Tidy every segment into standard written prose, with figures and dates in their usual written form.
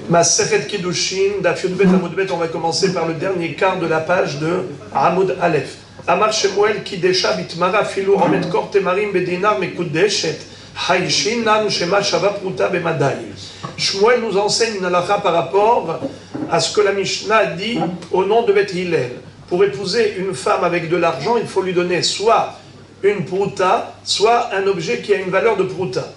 Masechet Kiddushin, Daf Yud Bet Amud Bet, on va commencer par le dernier quart de la page de Amud Aleph. Amar Shemuel Kidesha Bitmara Filu Omet Kor Temarim Bedinar Mekudeshet Haishin Nan Shema Shava Pruta Bemadai. Shmuel nous enseigne une halakha par rapport à ce que la Mishnah dit au nom de Beth Hillel. Pour épouser une femme avec de l'argent, il faut lui donner soit une pruta, soit un objet qui a une valeur de pruta.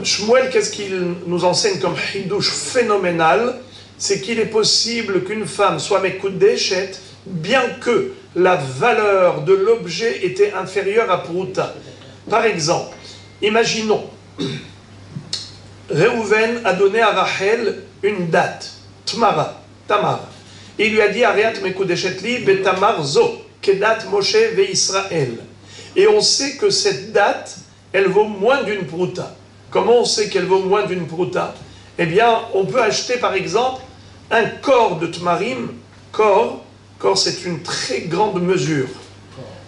Shmuel, qu'est-ce qu'il nous enseigne comme hidouche phénoménal? C'est qu'il est possible qu'une femme soit mekudeshet, bien que la valeur de l'objet était inférieure à pruta. Par exemple, imaginons, Reuven a donné à Rachel une date, Tmara, Tamar. Il lui a dit, Ariat mekudeshet li betamar zo, kedat Moshe ve Israël. Et on sait que cette date, elle vaut moins d'une pruta. Comment on sait qu'elle vaut moins d'une pruta? Eh bien, on peut acheter par exemple un corps de tmarim. Corps c'est une très grande mesure.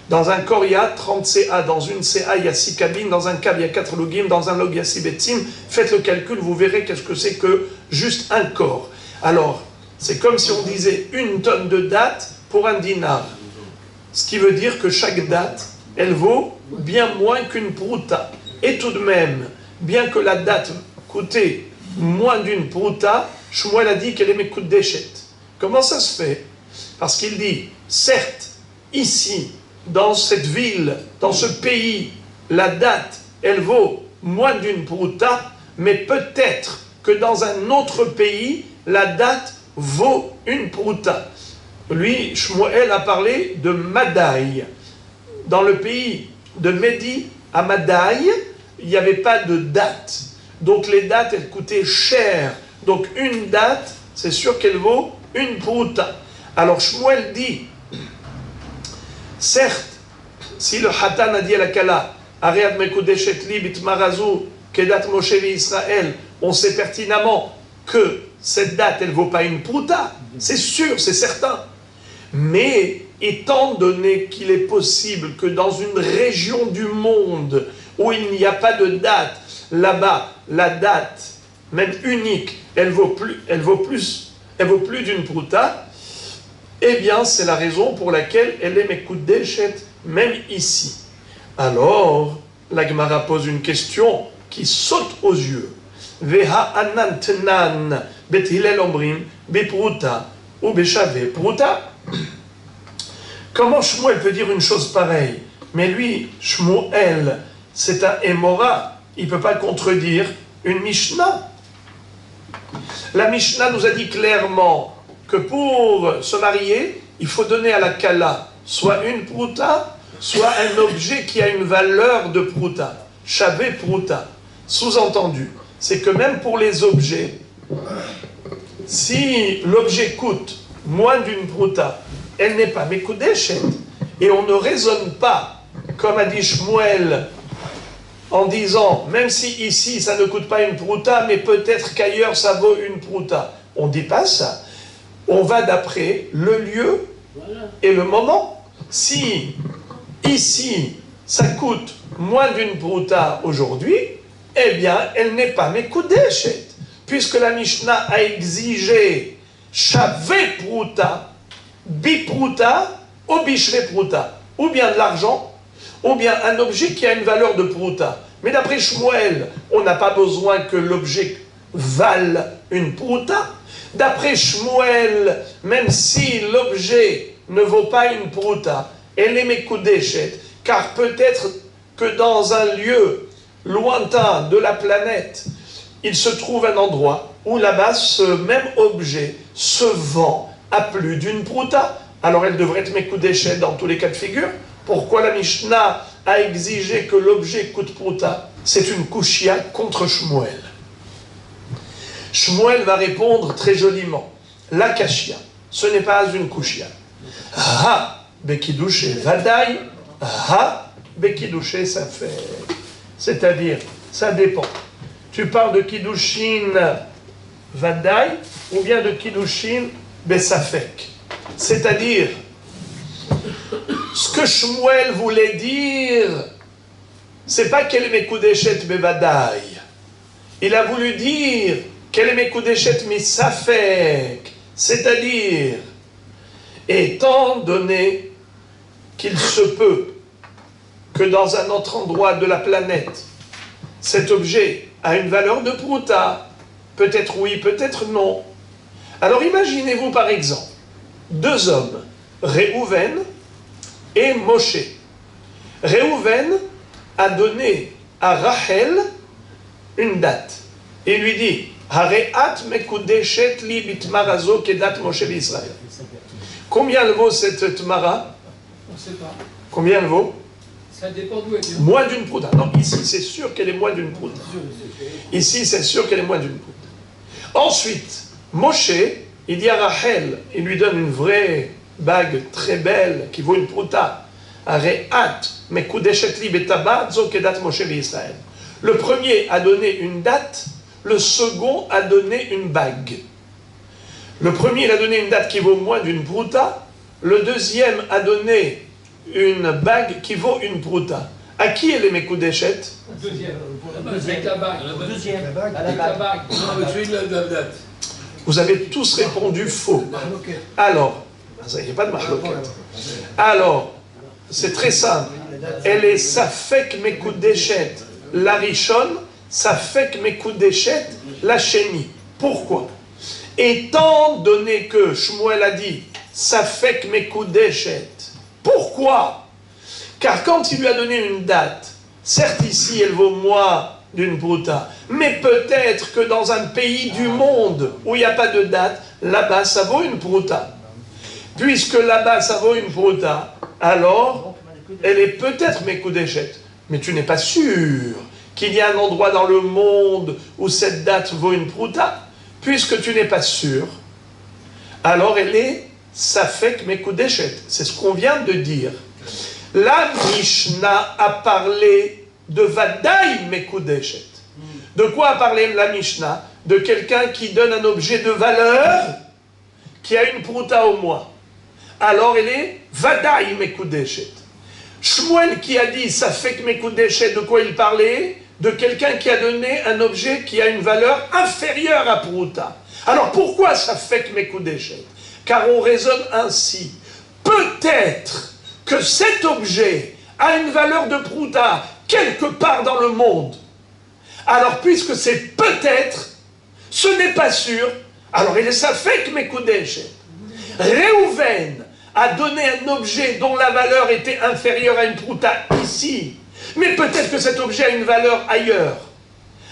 Dans un corps, il y a 30 CA. Dans une CA, il y a 6 cabines. Dans un cab, il y a 4 logim. Dans un log, il y a 6 betzim. Faites le calcul, vous verrez qu'est-ce que c'est que juste un corps. Alors, c'est comme si on disait une tonne de date pour un dinar. Ce qui veut dire que chaque date, elle vaut bien moins qu'une pruta. Et tout de même, bien que la date coûtait moins d'une pruta, Shmuel a dit qu'elle est mekudeshet. Comment ça se fait? Parce qu'il dit, certes, ici, dans cette ville, dans ce pays, la date, elle vaut moins d'une pruta, mais peut-être que dans un autre pays, la date vaut une pruta. Lui, Shmuel a parlé de Madaï. Dans le pays de Médi à Madaï, il n'y avait pas de date. Donc les dates, elles coûtaient cher. Donc une date, c'est sûr qu'elle vaut une pruta. Alors Shmuel dit, certes, si le Hatan a dit à la Kala, Ariad mekudeshet li bitmarazu kedat Moshe Israël, on sait pertinemment que cette date, elle ne vaut pas une pruta. C'est sûr, c'est certain. Mais étant donné qu'il est possible que dans une région du monde où il n'y a pas de date, là-bas, la date, même unique, elle vaut plus d'une pruta, eh bien, c'est la raison pour laquelle elle est mekudeshet, même ici. Alors, la Gemara pose une question qui saute aux yeux. Veha anan tenan bet Hillel omrim bepruta ou beshave pruta. Comment Shmuel peut dire une chose pareille? Mais lui, Shmuel, c'est un Émora, il ne peut pas contredire une Mishnah. La Mishnah nous a dit clairement que pour se marier, il faut donner à la Kala soit une pruta, soit un objet qui a une valeur de pruta, shavé pruta. Sous-entendu, c'est que même pour les objets, si l'objet coûte moins d'une pruta, elle n'est pas mekudeshet. Et on ne raisonne pas, comme a dit Shmuel, en disant, même si ici ça ne coûte pas une pruta, mais peut-être qu'ailleurs ça vaut une pruta. On ne dit pas ça. On va d'après le lieu et le moment. Si ici ça coûte moins d'une pruta aujourd'hui, eh bien elle n'est pas mekudeshet. Puisque la Mishnah a exigé shavé pruta, bipruta ou bishve pruta, ou bien de l'argent, ou bien un objet qui a une valeur de pruta. Mais d'après Shmuel, on n'a pas besoin que l'objet vale une pruta. D'après Shmuel, même si l'objet ne vaut pas une pruta, elle est mekudeshet, car peut-être que dans un lieu lointain de la planète, il se trouve un endroit où là-bas, ce même objet se vend à plus d'une pruta. Alors elle devrait être mekudeshet dans tous les cas de figure. Pourquoi la Mishnah a exigé que l'objet coûte pruta? C'est une kushia contre Shmuel. Shmuel va répondre très joliment. La kashia, ce n'est pas une kushia. Ha bekidushe vadai, ha bekidushe ça fait. C'est-à-dire, ça dépend. Tu parles de kiddushin vadai ou bien de kiddushin besafek. C'est-à-dire, ce que Shmuel voulait dire, c'est pas qu'elle est mekudeshet bevadai. Il a voulu dire Quel est Mekudeshet Misafek? C'est-à-dire, étant donné qu'il se peut que dans un autre endroit de la planète, cet objet a une valeur de prouta, peut-être oui, peut-être non. Alors imaginez-vous par exemple, deux hommes, Réhouven et Moshe. Réhouven a donné à Rachel une date. Il lui dit, Hareat mekudeshet li bitmarazo kedat Moshe Israël. Combien elle vaut cette tmara? On ne sait pas. Combien elle vaut? Ça dépend d'où elle vient. Moins d'une prouta. Non, ici c'est sûr qu'elle est moins d'une prouta. Ici c'est sûr qu'elle est moins d'une prouta. Ensuite, Moshe, il dit à Rachel, il lui donne une vraie bague très belle qui vaut une prouta. Hareat mekudeshet li betabazo kedat Moshe Israël. Le premier a donné une date, le second a donné une bague. Le premier il a donné une date qui vaut moins d'une prouta, le deuxième a donné une bague qui vaut une prouta. À qui est les Mekudeshet? Deuxième. Avec la bague. Deuxième. Avec la bague. Vous avez tous répondu faux. Alors, il n'y a pas de mahloket. Alors, c'est très simple. Elle est Safek Mekudeshet la Rishon, Safek Mekudeshet la Sheni. Pourquoi? Étant donné que Shmuel a dit Safek Mekudeshet, pourquoi? Car quand il lui a donné une date, certes ici elle vaut moins d'une prouta, mais peut-être que dans un pays du monde où il n'y a pas de date, là-bas ça vaut une prouta. Puisque là-bas ça vaut une prouta, alors elle est peut-être Mekudeshet. Mais tu n'es pas sûr qu'il y a un endroit dans le monde où cette date vaut une prouta. Puisque tu n'es pas sûr, alors elle est Safek Mekudeshet. C'est ce qu'on vient de dire. La Mishnah a parlé de Vadaï Mekudeshet. De quoi a parlé la Mishnah? De quelqu'un qui donne un objet de valeur qui a une prouta au moins. Alors elle est Vadaï Mekudeshet. Shmuel qui a dit Safek Mekudeshet, de quoi il parlait? De quelqu'un qui a donné un objet qui a une valeur inférieure à prouta. Alors pourquoi Safek Mekudeshet? Car on raisonne ainsi. Peut-être que cet objet a une valeur de prouta quelque part dans le monde. Alors puisque c'est peut-être, ce n'est pas sûr, alors il est Safek Mekudeshet. Réhouven a donné un objet dont la valeur était inférieure à une prouta ici, mais peut-être que cet objet a une valeur ailleurs.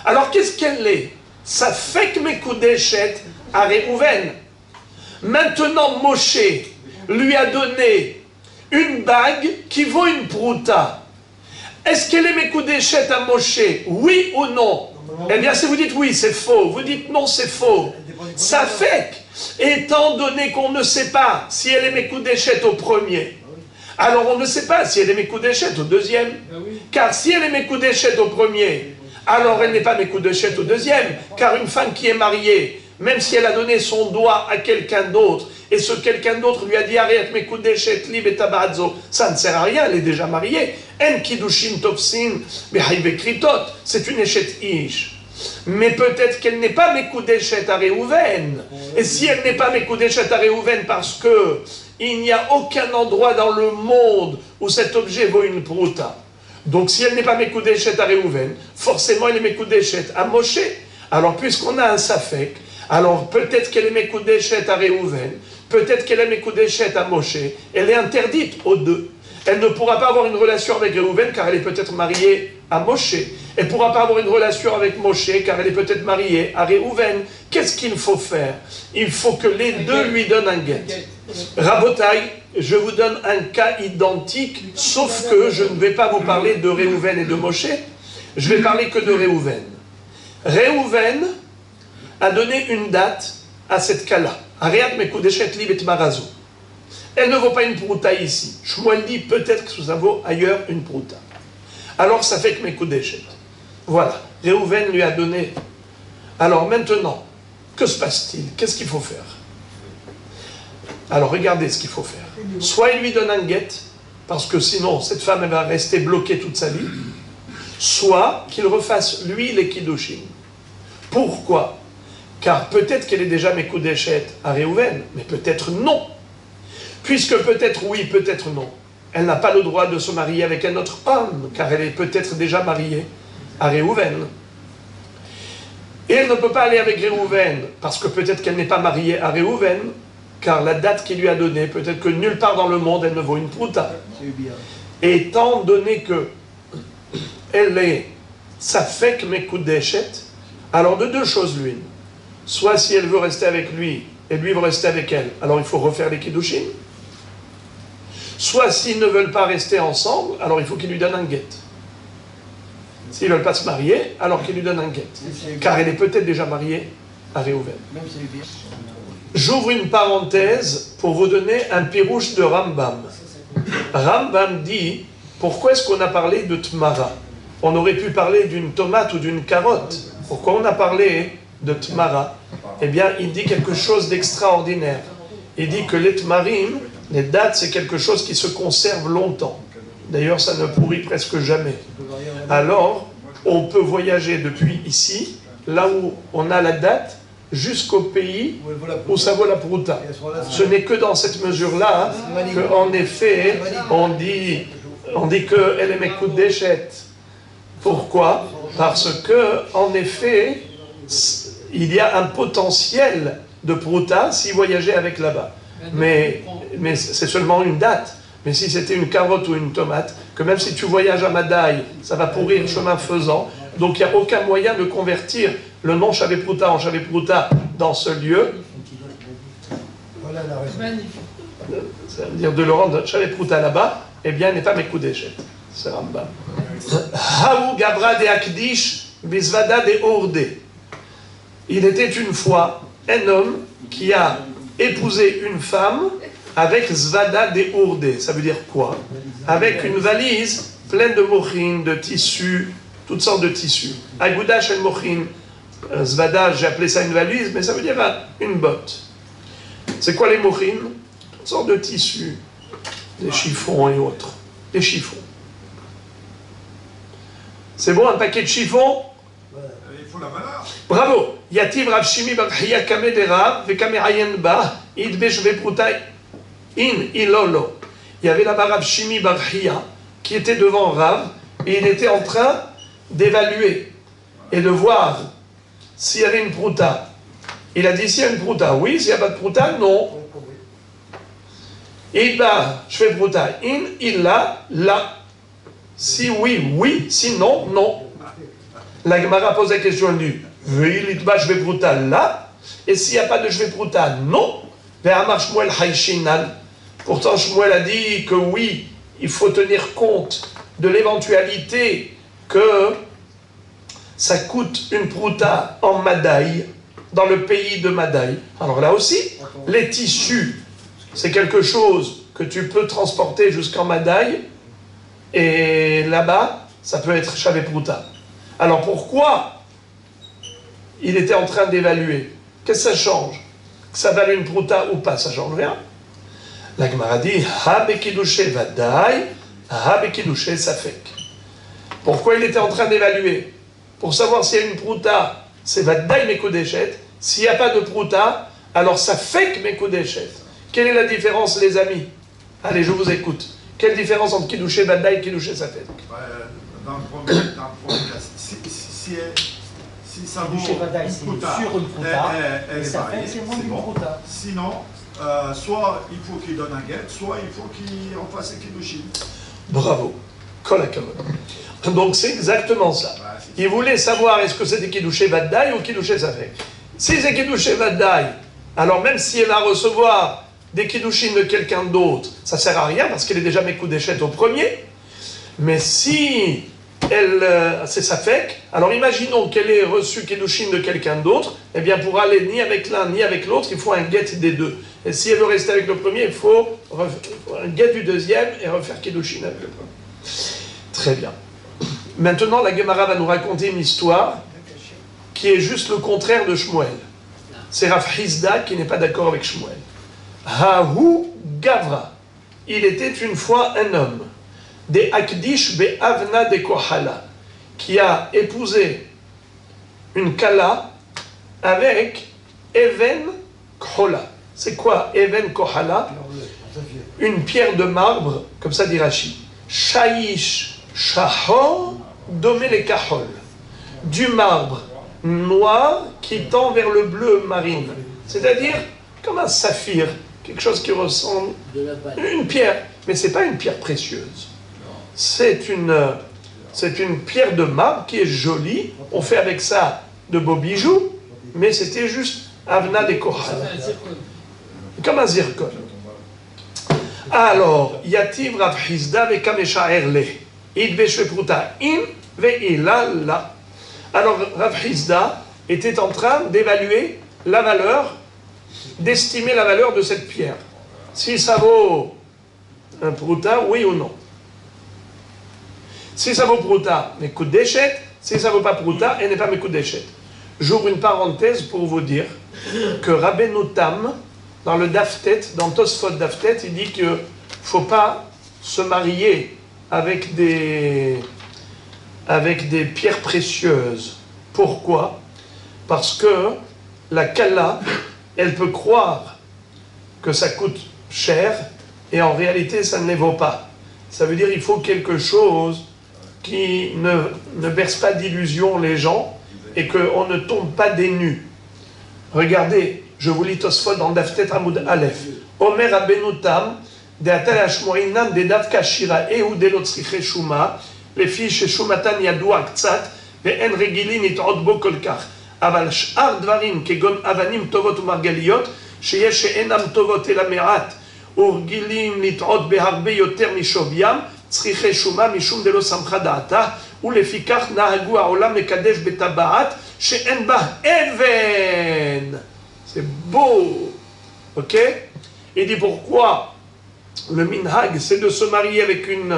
Alors qu'est-ce qu'elle est? Safek Mekudeshet à Réhouven. Maintenant Moshe lui a donné une bague qui vaut une prouta. Est-ce qu'elle est Mekudeshet à Moshe? Oui ou non? Eh bien si vous dites oui, c'est faux. Vous dites non, c'est faux. Safek, étant donné qu'on ne sait pas si elle est Mekudeshet au premier, alors on ne sait pas si elle est Mekudeshet au deuxième. Car si elle est Mekudeshet au premier, alors elle n'est pas Mekudeshet au deuxième. Car une femme qui est mariée, même si elle a donné son doigt à quelqu'un d'autre, et ce quelqu'un d'autre lui a dit Ariat Mekudeshet li betabadzo, ça ne sert à rien, elle est déjà mariée. En kidushin tofsin behayve kritot, c'est une échet ish. Mais peut-être qu'elle n'est pas Mekudeshet à Réhouven. Et si elle n'est pas Mekudeshet à Réhouven parce que il n'y a aucun endroit dans le monde où cet objet vaut une prouta. Donc si elle n'est pas Mekudeshet à Réhouven, forcément elle est Mekudeshet à Moshe. Alors puisqu'on a un Safek, alors peut-être qu'elle est Mekudeshet à Réhouven, peut-être qu'elle est Mekudeshet à Moshe, elle est interdite aux deux. Elle ne pourra pas avoir une relation avec Réhouven car elle est peut-être mariée à Moshe. Elle ne pourra pas avoir une relation avec Moshe car elle est peut-être mariée à Réhouven. Qu'est-ce qu'il faut faire? Il faut que les deux lui donnent un guet. Rabotai, je vous donne un cas identique, sauf que je ne vais pas vous parler de Réhouven et de Moshe, je vais parler que de Réhouven. Réhouven a donné une date à cette cas-là. Ariat Mekudeshet li betmarazo. Elle ne vaut pas une prouta ici. Shmuel dit peut-être que ça vaut ailleurs une prouta. Alors ça fait que Mekudeshet. Voilà. Réhouven lui a donné. Alors maintenant, que se passe-t-il? Qu'est-ce qu'il faut faire? Alors regardez ce qu'il faut faire. Soit il lui donne un guet, parce que sinon cette femme elle va rester bloquée toute sa vie. Soit qu'il refasse lui les kiddushin. Pourquoi? Car peut-être qu'elle est déjà Mekoudeshet à Réhouven, mais peut-être non. Puisque peut-être oui, peut-être non. Elle n'a pas le droit de se marier avec un autre homme, car elle est peut-être déjà mariée à Réhouven. Et elle ne peut pas aller avec Réhouven, parce que peut-être qu'elle n'est pas mariée à Réhouven, car la date qu'il lui a donnée, peut-être que nulle part dans le monde, elle ne vaut une prouta. Et étant donné que elle est Safek Mekoudeshet, alors de deux choses l'une. Soit si elle veut rester avec lui, et lui veut rester avec elle, alors il faut refaire les Kiddushin. Soit s'ils ne veulent pas rester ensemble, alors il faut qu'il lui donne un guet. S'ils ne veulent pas se marier, alors qu'il lui donne un guet. Car elle est peut-être déjà mariée à Réhouven. J'ouvre une parenthèse pour vous donner un pirouche de Rambam. Rambam dit, pourquoi est-ce qu'on a parlé de Tmara? On aurait pu parler d'une tomate ou d'une carotte. Pourquoi on a parlé de Tmara? Eh bien, il dit quelque chose d'extraordinaire. Il dit que les Tmarim, les dates, c'est quelque chose qui se conserve longtemps. D'ailleurs, ça ne pourrit presque jamais. Alors, on peut voyager depuis ici, là où on a la date, jusqu'au pays où ça vaut la prouta. Ce n'est que dans cette mesure-là qu'en effet, on dit qu'elle est Mekoudeshet. Pourquoi? Parce que, en effet, il y a un potentiel de prouta si voyager avec là-bas. Mais c'est seulement une date. Mais si c'était une carotte ou une tomate, que même si tu voyages à Madaï, ça va pourrir chemin faisant. Donc il n'y a aucun moyen de convertir le nom Shavé Prouta en Shavé Prouta dans ce lieu. Ça veut dire de le rendre Shavé Prouta là-bas, eh bien, elle n'est pas Mekoudeshet. C'est Rambam. Haou Gabra de Akdish Bisvada de Orde. Il était une fois un homme qui a épousé une femme avec Zvada de Urde. Ça veut dire quoi? Avec une valise pleine de mochin, de tissus, toutes sortes de tissus. Aguda shel mochin. Zvada, j'ai appelé ça une valise, mais ça veut dire une botte. C'est quoi les mochin? Toutes sortes de tissus, des chiffons et autres. Des chiffons. C'est bon, un paquet de chiffons? Il faut la valeur. Bravo. Yativ Rav Shimi bar Chaya Kame de Rav, Vekame Ayen Ba, Idbesh Vepruta In Ilolo. Il y avait là-bas Rav Shimi bar Chaya qui était devant Rav et il était en train d'évaluer et de voir s'il y avait une prouta. Il a dit s'il y a une prouta, oui, s'il n'y a pas de prouta, non. Idba, je fais prouta. In, illa, la. Si oui, oui, si non, non. La Gemara pose la question, elle dit oui, l'itba, je vais prouta là. Et s'il n'y a pas de je vais prouta, non. Ve'amar Shmuel haïshinan. Pourtant, Shmuel a dit que oui, il faut tenir compte de l'éventualité que ça coûte une prouta en Madaï, dans le pays de Madaï. Alors là aussi, les tissus, c'est quelque chose que tu peux transporter jusqu'en Madaï, et là-bas, ça peut être Shavé Prouta. Alors pourquoi il était en train d'évaluer? Qu'est-ce que ça change? Que ça vale une prouta ou pas? Ça change rien. La Gemara dit Ha bekidouché vadai, ha bekidouché safek. Pourquoi il était en train d'évaluer? Pour savoir s'il y a une prouta, c'est vadai mekoudeshet. S'il n'y a pas de prouta, alors safek mekoudeshet. Quelle est la différence, les amis? Allez, je vous écoute. Quelle différence entre Kidouché Vadai et Kidouché Safek? Dans le premier cas, si ça vaut une prouta, elle est variée, c'est bon. Sinon, soit il faut qu'il donne un guet, soit il faut qu'il en fasse un Kiddushin. Bravo. Donc c'est exactement ça. Il voulait savoir est-ce que c'était Kidouché Vadai ou Kidouché Safek. Si c'est Kidouché Vadai, alors même si elle va recevoir des Kiddushin de quelqu'un d'autre, ça ne sert à rien parce qu'elle est déjà Mekoudeshet au premier. Mais si c'est Safek, alors imaginons qu'elle ait reçu Kiddushin de quelqu'un d'autre, eh bien pour aller ni avec l'un ni avec l'autre, il faut un guet des deux. Et si elle veut rester avec le premier, il faut un guet du deuxième et refaire Kiddushin avec le premier. Très bien. Maintenant, la Gemara va nous raconter une histoire qui est juste le contraire de Shmuel. C'est Rav Hizda qui n'est pas d'accord avec Shmuel. Hahu Gavra. Il était une fois un homme, des Akdish Be'avna de Kohala, qui a épousé une Kala avec Even Kohala. C'est quoi Even Kohala? Une pierre de marbre, comme ça dit Rashi. Shaish Shahor Domé les Kahol. Du marbre noir qui tend vers le bleu marine. C'est-à-dire comme un saphir, quelque chose qui ressemble à une pierre. Mais ce n'est pas une pierre précieuse. C'est une pierre de marbre qui est jolie. On fait avec ça de beaux bijoux, mais c'était juste Avna de Kohal. Comme un zircon. Alors, Yativ Rav Hizda ve Kamesha Erle. Idbeshve Pruta in ve ilala. Alors, Rav Hizda était en train d'évaluer la valeur, d'estimer la valeur de cette pierre. Si ça vaut un Pruta, oui ou non. Si ça vaut Pruta, mais coup d'échette. Si ça ne vaut pas Pruta, elle n'est pas mes coups d'échette. J'ouvre une parenthèse pour vous dire que Rabbeinu Tam, dans le Daftet, dans Tosfot Daftet, il dit qu'il ne faut pas se marier avec des pierres précieuses. Pourquoi? Parce que la Kala, elle peut croire que ça coûte cher et en réalité ça ne les vaut pas. Ça veut dire qu'il faut quelque chose qui ne berce pas d'illusions les gens et qu'on ne tombe pas des nus. Regardez, je vous lis Tosfot dans Daftet Amoud Aleph. Omer Rabbeinu Tam, de Atal Hashmoinam, de Davka Shira, Ehud Elotzriche Shuma, les filles chez Shumatan Yadoua Ktsat, ואין רגילים לטעות בו כל כך. אבל שאר דברים כגון אבנים טובות ומרגליות, שיש שאינם טובות אלא מעט, ורגילים לטעות בהרבה יותר משוויים, צריכי שומה משום דלא סמכה דעתה, ולפיכך נהגו העולם לקדש בטבעת שאין בה אבן. C'est beau, ok? Il dit pourquoi le minhag, c'est de se marier avec une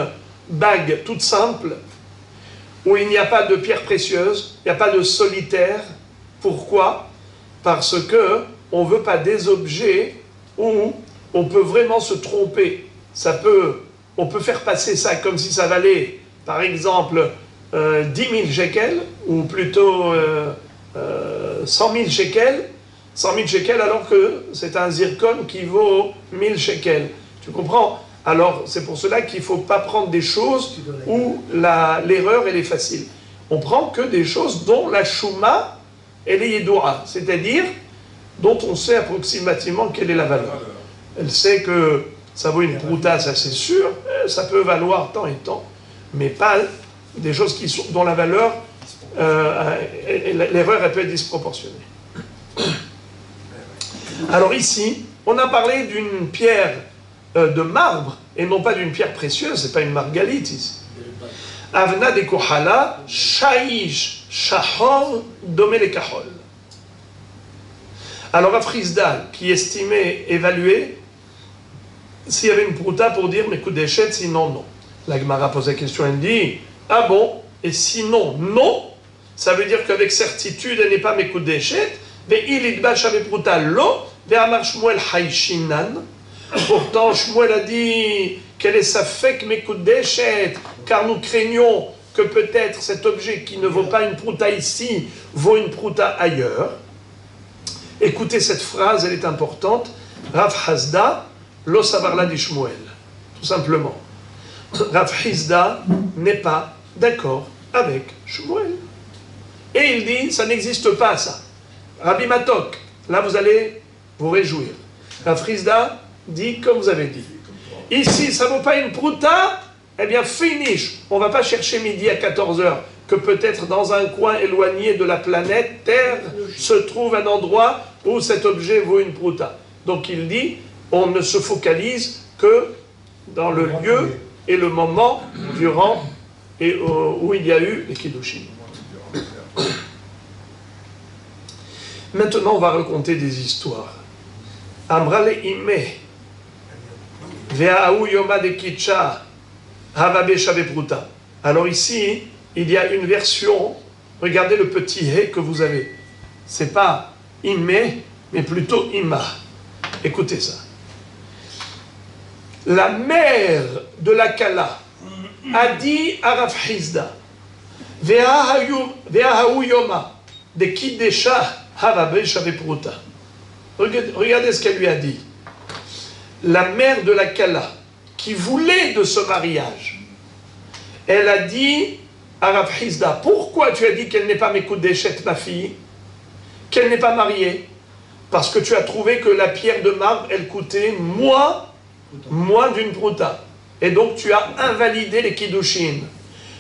bague toute simple, où il n'y a pas de pierre précieuse, il n'y a pas de solitaire. Pourquoi? Parce que on ne veut pas des objets où on peut vraiment se tromper. On peut faire passer ça comme si ça valait, par exemple, 10 000 shekels, ou plutôt 100 000 shekels, 100 000 shekels alors que c'est un zircon qui vaut 1000 shekels. Tu comprends? Alors, c'est pour cela qu'il ne faut pas prendre des choses où l'erreur, elle est facile. On prend que des choses dont la chouma, elle est yedoura, c'est-à-dire dont on sait approximativement quelle est la valeur. Elle sait que ça vaut une prouta, ça c'est sûr, ça peut valoir tant et tant, mais pas des choses dont la valeur, l'erreur, elle peut être disproportionnée. Alors ici, on a parlé d'une pierre de marbre, et non pas d'une pierre précieuse, c'est pas une margalite ici. Avna de Kohala, Shaish, Shahor, Domé les Kahol. Alors Afrizda, qui estimait, évaluait, s'il y avait une prouta pour dire, mais coup d'échette, sinon non. La Gemara pose la question, elle dit, ah bon, et sinon non, ça veut dire qu'avec certitude, elle n'est pas mes coups d'échette, mais il idbash avec prouta lo, ve amar Shmuel haishinan. Pourtant, Shmuel a dit quel est sa fek mekudeshet, car nous craignons que peut-être cet objet qui ne vaut pas une prouta ici vaut une prouta ailleurs. Écoutez cette phrase, elle est importante. Rav Hasda, lo savarla di Shmuel. Tout simplement. Rav Hizda n'est pas d'accord avec Shmuel. Et il dit, ça n'existe pas ça. Rabbi Matok, là vous allez vous réjouir. Rav Hizda dit comme vous avez dit. Ici, ça ne vaut pas une prouta, eh bien finish. On ne va pas chercher midi à 14h, que peut-être dans un coin éloigné de la planète Terre se trouve un endroit où cet objet vaut une prouta. Donc il dit, on ne se focalise que dans le lieu et le moment durant et où il y a eu les Kiddushin. Maintenant, on va raconter des histoires. Amrale Imeh. Alors ici, il y a une version, regardez le petit hé que vous avez. C'est pas imme, mais plutôt imma. Écoutez ça. La mère de la Kala a dit à Rav Hizda, Ve'ahahu yoma de kiddesha havabe shavepruta. Regardez ce qu'elle lui a dit. La mère de la Kala, qui voulait de ce mariage, elle a dit à Rav Hizda, pourquoi tu as dit qu'elle n'est pas Mekudeshet, ma fille, qu'elle n'est pas mariée? Parce que tu as trouvé que la pierre de marbre, elle coûtait moins d'une prouta. Et donc tu as invalidé les Kiddushin.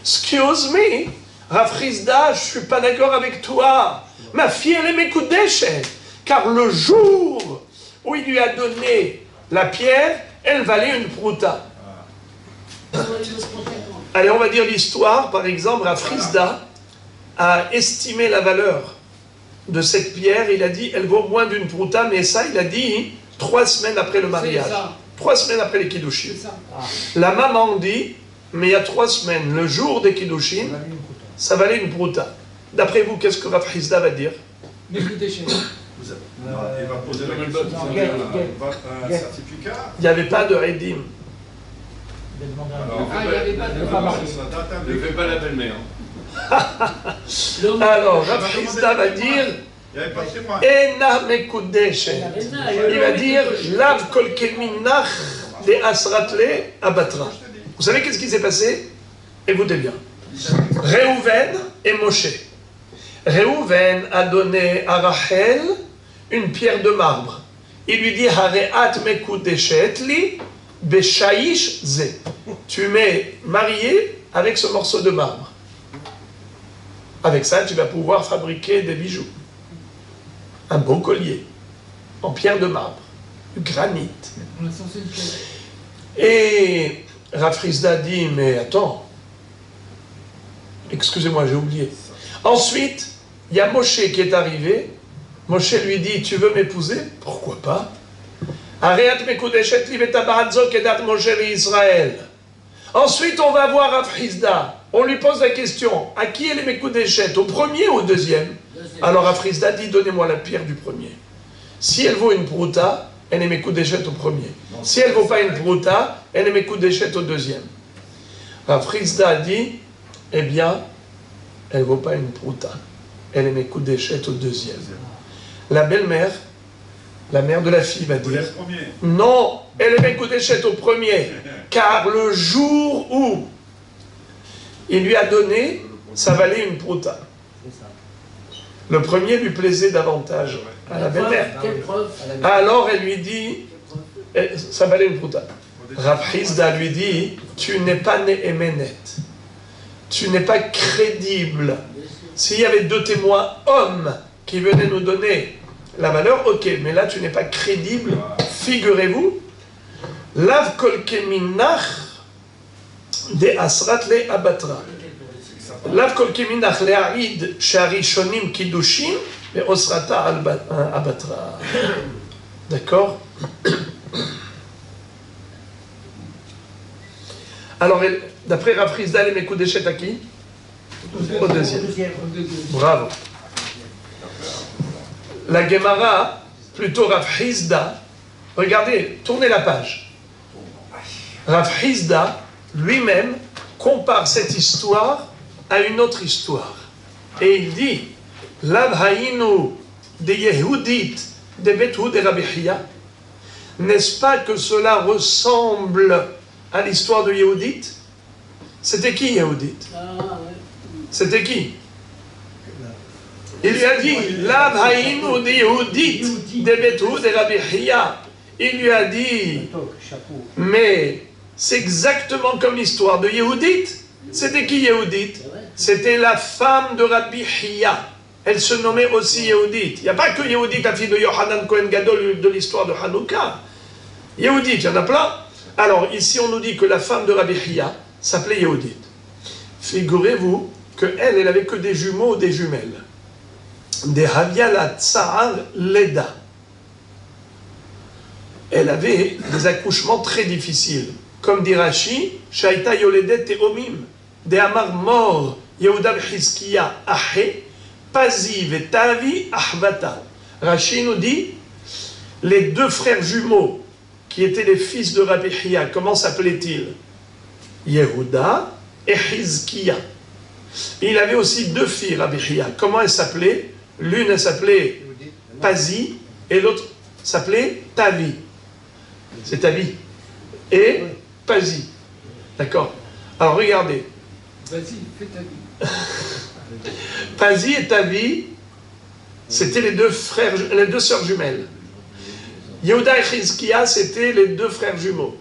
Excuse me, Rav Hizda, je ne suis pas d'accord avec toi. Ma fille, elle est Mekudeshet. Car le jour où il lui a donné la pierre, elle valait une prouta. Allez, on va dire l'histoire. Par exemple, Rav Hizda a estimé la valeur de cette pierre. Il a dit, elle vaut moins d'une prouta, mais ça, il a dit 3 semaines après le mariage. 3 semaines après les Kiddushin. La maman dit, mais il y a 3 semaines, le jour des Kiddushin, ça valait une prouta. D'après vous, qu'est-ce que Rav Hizda va dire? Il va poser la question un certificat. Il n'y avait pas de Redim. Il n'y avait pas de... Ne fais pas la belle-mère. Alors, Rav Hizda va dire Ena Mekudeshet. Il va dire Lav kol keminach de asratle abatra. Vous savez qu'est-ce qui s'est passé? Écoutez bien. Réhouven et Moshe. Réhouven a donné à Rachel une pierre de marbre. Il lui dit Hareat Mekudeshet li Beshaish ze. Tu m'es marié avec ce morceau de marbre. Avec ça, tu vas pouvoir fabriquer des bijoux. Un beau collier en pierre de marbre, du granit. Et Rav Hizda dit, mais attends, excusez-moi, j'ai oublié. Ensuite, il y a Moshe qui est arrivé. Moshe lui dit, tu veux m'épouser? Pourquoi pas? Ensuite, on va voir Rav Hizda. On lui pose la question, à qui elle est Mekudeshet, au premier ou au deuxième? Alors Rav Hizda dit, donnez-moi la pierre du premier. Si elle vaut une prouta, elle est Mekudeshet au premier. Si elle ne vaut pas une prouta, elle est Mekudeshet au deuxième. Rav Hizda dit, eh bien, elle ne vaut pas une prouta. Elle est Mekudeshet au deuxième. La belle-mère, la mère de la fille va dire, non, elle est Mekudeshet au premier. Car le jour où il lui a donné, ça valait une prouta. Le premier lui plaisait davantage à la belle-mère. Alors elle lui dit, ça valait une prouta. Rav Hizda lui dit, tu n'es pas Ne'emenet. Tu n'es pas crédible. S'il y avait 2 témoins hommes qui venaient nous donner la valeur, ok, mais là tu n'es pas crédible. Figurez-vous, Lav kol keminach de asrat le abatra. Lav kol keminach le aïd sharishonim kiddushim et osrata abatra. D'accord? Alors, d'après Rav Hizda, les Mekudeshet à qui? Au deuxième. Bravo. La Gemara, plutôt Rav Hizda, regardez, tournez la page. Rav Hizda, lui-même, compare cette histoire à une autre histoire. Et il dit, Lav haïnu de Yehudit de Bethou de Rabbi Chia. N'est-ce pas que cela ressemble à l'histoire de Yehudit? C'était qui Yehudit? C'était qui? Il lui a dit, Lav haïnu de Yehudit de Bethou de Rabbi Chia. Il lui a dit, mais c'est exactement comme l'histoire de Yehudit. C'était qui Yehudit? C'était la femme de Rabbi Chia. Elle se nommait aussi Yehudit. Il n'y a pas que Yehudit, la fille de Yohanan Kohen Gadol de l'histoire de Hanouka. Yehudit, il y en a plein. Alors ici on nous dit que la femme de Rabbi Chia s'appelait Yehudit. Figurez-vous qu'elle, elle avait que des jumeaux ou des jumelles. Des Haviala Tsahar Leda. Elle avait des accouchements très difficiles. Comme dit Rashi, Shaita Yoledet Teomim, de Amar Mor, Yehuda Hizkiya Ahe, Pazi Vetavi Ahvata. Rashi nous dit, les 2 frères jumeaux, qui étaient les fils de Rabbi Chia, comment s'appelaient-ils? Yehuda et Hizkiya. Il avait aussi 2 filles, Rabbi Chia. Comment elles s'appelaient? L'une, elle s'appelait Pazi, et l'autre, s'appelait Tavi. C'est Tavi. Et Pazi. D'accord? Alors regardez. Vas-y, fais ta vie. Pazi et Tavi, c'était les deux sœurs jumelles. Yehuda et Chizkia, c'était les deux frères jumeaux.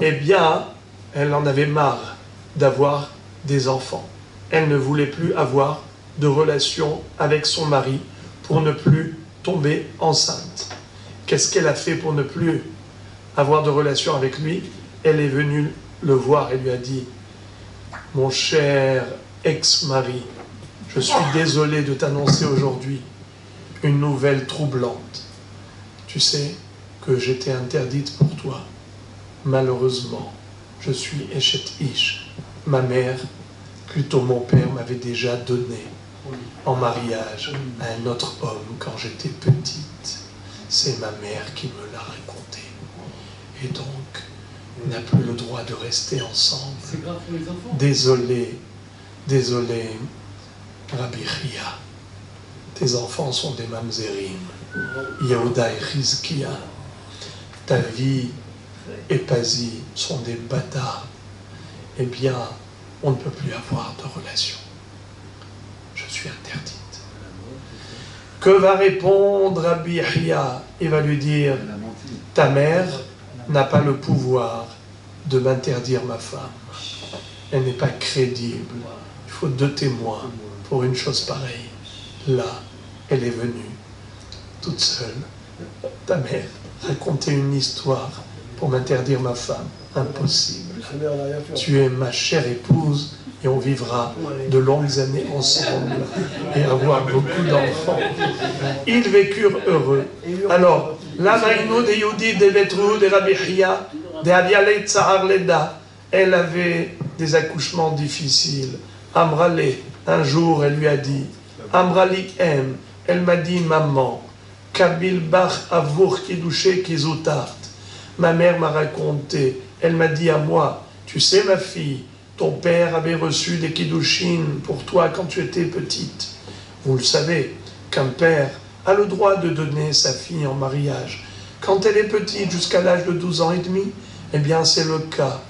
Eh bien, elle en avait marre d'avoir des enfants. Elle ne voulait plus avoir de relation avec son mari pour ne plus tomber enceinte. Qu'est-ce qu'elle a fait pour ne plus avoir de relation avec lui? Elle est venue le voir et lui a dit: mon cher ex-mari, je suis désolé de t'annoncer aujourd'hui une nouvelle troublante. Tu sais que j'étais interdite pour toi. Malheureusement, je suis Eshet Ish. Ma mère, plutôt mon père, m'avait déjà donné en mariage à un autre homme quand j'étais petite. C'est ma mère qui me l'a raconté. Et donc, on n'a plus le droit de rester ensemble. C'est grave pour les enfants. Désolé, Rabbi Chia. Tes enfants sont des mamzerim. Yehuda et Chizkia. Ta vie et Pazi sont des bâtards. Eh bien, on ne peut plus avoir de relation. Je suis interdite. Que va répondre Rabbi Chia? Il va lui dire: ta mère n'a pas le pouvoir de m'interdire ma femme. Elle n'est pas crédible. Il faut 2 témoins pour une chose pareille. Là, elle est venue toute seule. Ta mère racontait une histoire pour m'interdire ma femme. Impossible. Tu es ma chère épouse et on vivra de longues années ensemble et avoir beaucoup d'enfants. Ils vécurent heureux. Alors, la Maïno de Yehudi, de Betrou, de Rabbi Chia, de Avialet Tsahar Leda, elle avait des accouchements difficiles. Amrale, un jour, elle lui a dit: Amrali M, elle m'a dit: maman, Kabil Bach Avour Kidouché Kizutart. Ma mère m'a raconté, elle m'a dit à moi: tu sais ma fille, ton père avait reçu des Kiddushin pour toi quand tu étais petite. Vous le savez, qu'un père a le droit de donner sa fille en mariage quand elle est petite, jusqu'à l'âge de 12 ans et demi. Eh bien, c'est le cas.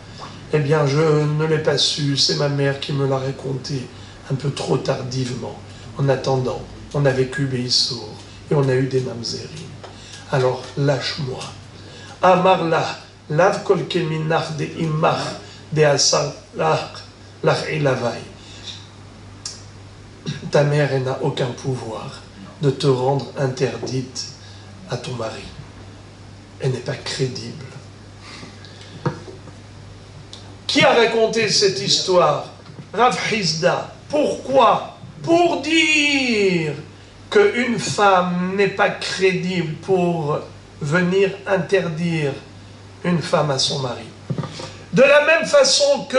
Eh bien, je ne l'ai pas su, c'est ma mère qui me l'a raconté un peu trop tardivement. En attendant, on a vécu Beissour et on a eu des mamzerim. Alors, lâche-moi. Amarla, lav kol keminach de imach de asar lach ilavai. Ta mère, elle n'a aucun pouvoir de te rendre interdite à ton mari. Elle n'est pas crédible. Qui a raconté cette histoire? Rav Hizda. Pourquoi? Pour dire qu'une femme n'est pas crédible pour venir interdire une femme à son mari. De la même façon que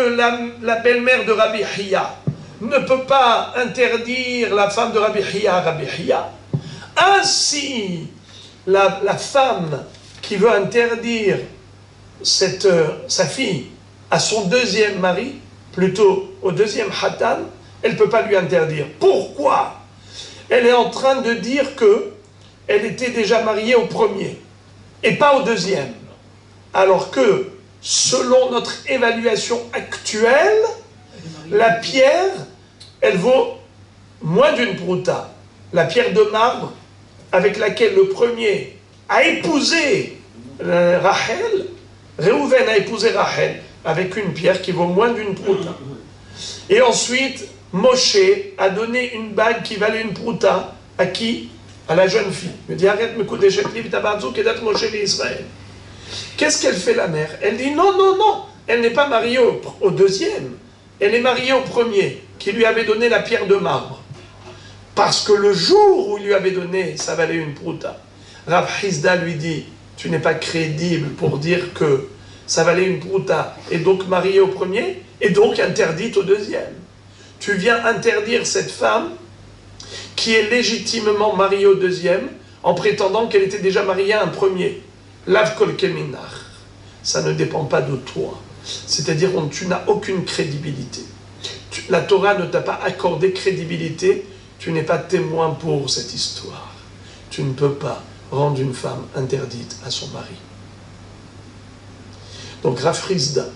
la belle-mère de Rabbi Chia ne peut pas interdire la femme de Rabbi Chia à Rabbi Chia, ainsi la femme qui veut interdire sa fille à son deuxième mari, plutôt au deuxième Hatan, elle ne peut pas lui interdire. Pourquoi? Elle est en train de dire qu'elle était déjà mariée au premier et pas au deuxième. Alors que, selon notre évaluation actuelle, la pierre, elle vaut moins d'une prouta. La pierre de marbre avec laquelle le premier a épousé Rachel, Réhouven a épousé Rachel, avec une pierre qui vaut moins d'une prouta. Et ensuite, Moshe a donné une bague qui valait une prouta à qui? À la jeune fille. Il me dit: arrête, me koudeshet li tabarzu kedat Moshe l'Israël. Qu'est-ce qu'elle fait, la mère? Elle dit: non, non, non, elle n'est pas mariée au deuxième, elle est mariée au premier, qui lui avait donné la pierre de marbre. Parce que le jour où il lui avait donné, ça valait une prouta. Rav Hizda lui dit: tu n'es pas crédible pour dire que ça valait une prouta, et donc mariée au premier, et donc interdite au deuxième. Tu viens interdire cette femme qui est légitimement mariée au deuxième, en prétendant qu'elle était déjà mariée à un premier. Lav kol keminach. Ça ne dépend pas de toi. C'est-à-dire que tu n'as aucune crédibilité. La Torah ne t'a pas accordé crédibilité, tu n'es pas témoin pour cette histoire. Tu ne peux pas rendent une femme interdite à son mari. Donc Rav Hizda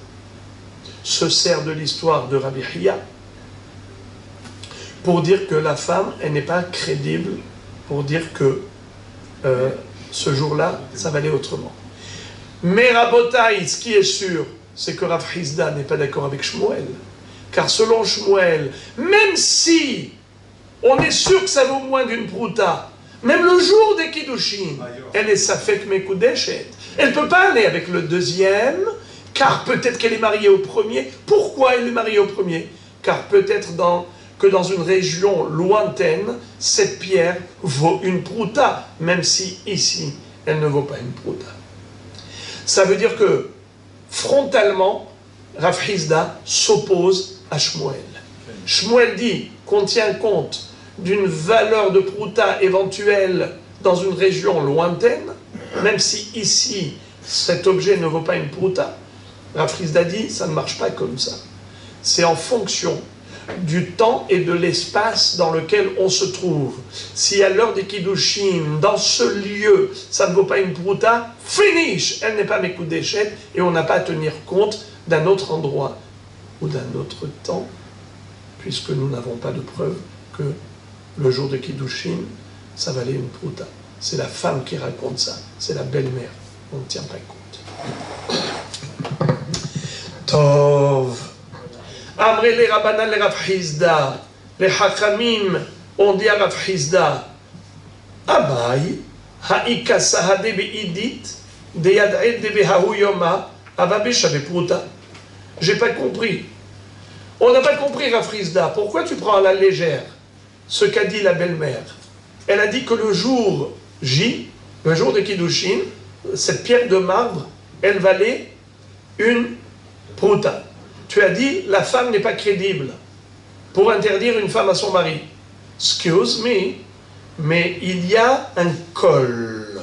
se sert de l'histoire de Rabbi Hiya pour dire que la femme, elle n'est pas crédible, pour dire que ce jour-là, ça va aller autrement. Mais Rabotai, ce qui est sûr, c'est que Rav Hizda n'est pas d'accord avec Shmuel. Car selon Shmuel, même si on est sûr que ça vaut moins d'une prouta, même le jour des Kiddushin, elle est safek mekudeshet. Elle ne peut pas aller avec le deuxième, car peut-être qu'elle est mariée au premier. Pourquoi elle est mariée au premier? Car peut-être que dans une région lointaine, cette pierre vaut une prouta, même si ici, elle ne vaut pas une prouta. Ça veut dire que, frontalement, Rav Hizda s'oppose à Shmuel. Shmuel dit qu'on tient compte d'une valeur de prouta éventuelle dans une région lointaine, même si ici, cet objet ne vaut pas une prouta. Rav Hizda dit, ça ne marche pas comme ça. C'est en fonction du temps et de l'espace dans lequel on se trouve. Si à l'heure des Kiddushin, dans ce lieu, ça ne vaut pas une prouta, finish, elle n'est pas mekudeshet, et on n'a pas à tenir compte d'un autre endroit ou d'un autre temps, puisque nous n'avons pas de preuve que le jour de Kiddushin, ça valait une prouta. C'est la femme qui raconte ça, c'est la belle-mère, on ne tient pas compte. Tov. Amré les Rabbanan les Rav Hizda, les Hachamim ont dit à Rav Hizda, Abaye, ha'ika sahade be'idit, de yad'ed de be'hahu yoma, avabe shabe prouta. J'ai pas compris. On n'a pas compris, Rav Hizda. Pourquoi tu prends à la légère ce qu'a dit la belle-mère? Elle a dit que le jour J, le jour de Kiddushin, cette pierre de marbre, elle valait une prouta. Tu as dit, la femme n'est pas crédible pour interdire une femme à son mari. Excuse me, mais il y a un col. Vous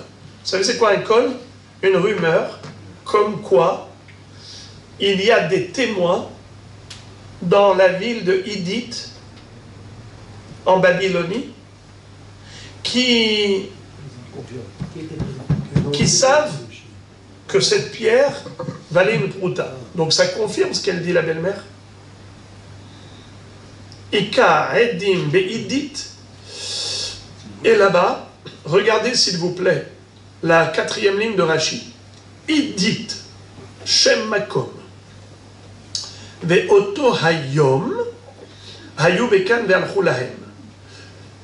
savez c'est quoi un col? Une rumeur, comme quoi il y a des témoins dans la ville de Idit, en Babylonie, qui savent que cette pierre valait une prouta. Donc ça confirme ce qu'elle dit la belle-mère. Ika edim be'idit. Et là-bas, regardez s'il vous plaît, la 4e ligne de Rashi. Idit, Shem Makom. Ve'oto hayom, hayu bekan ve'alchu lahem.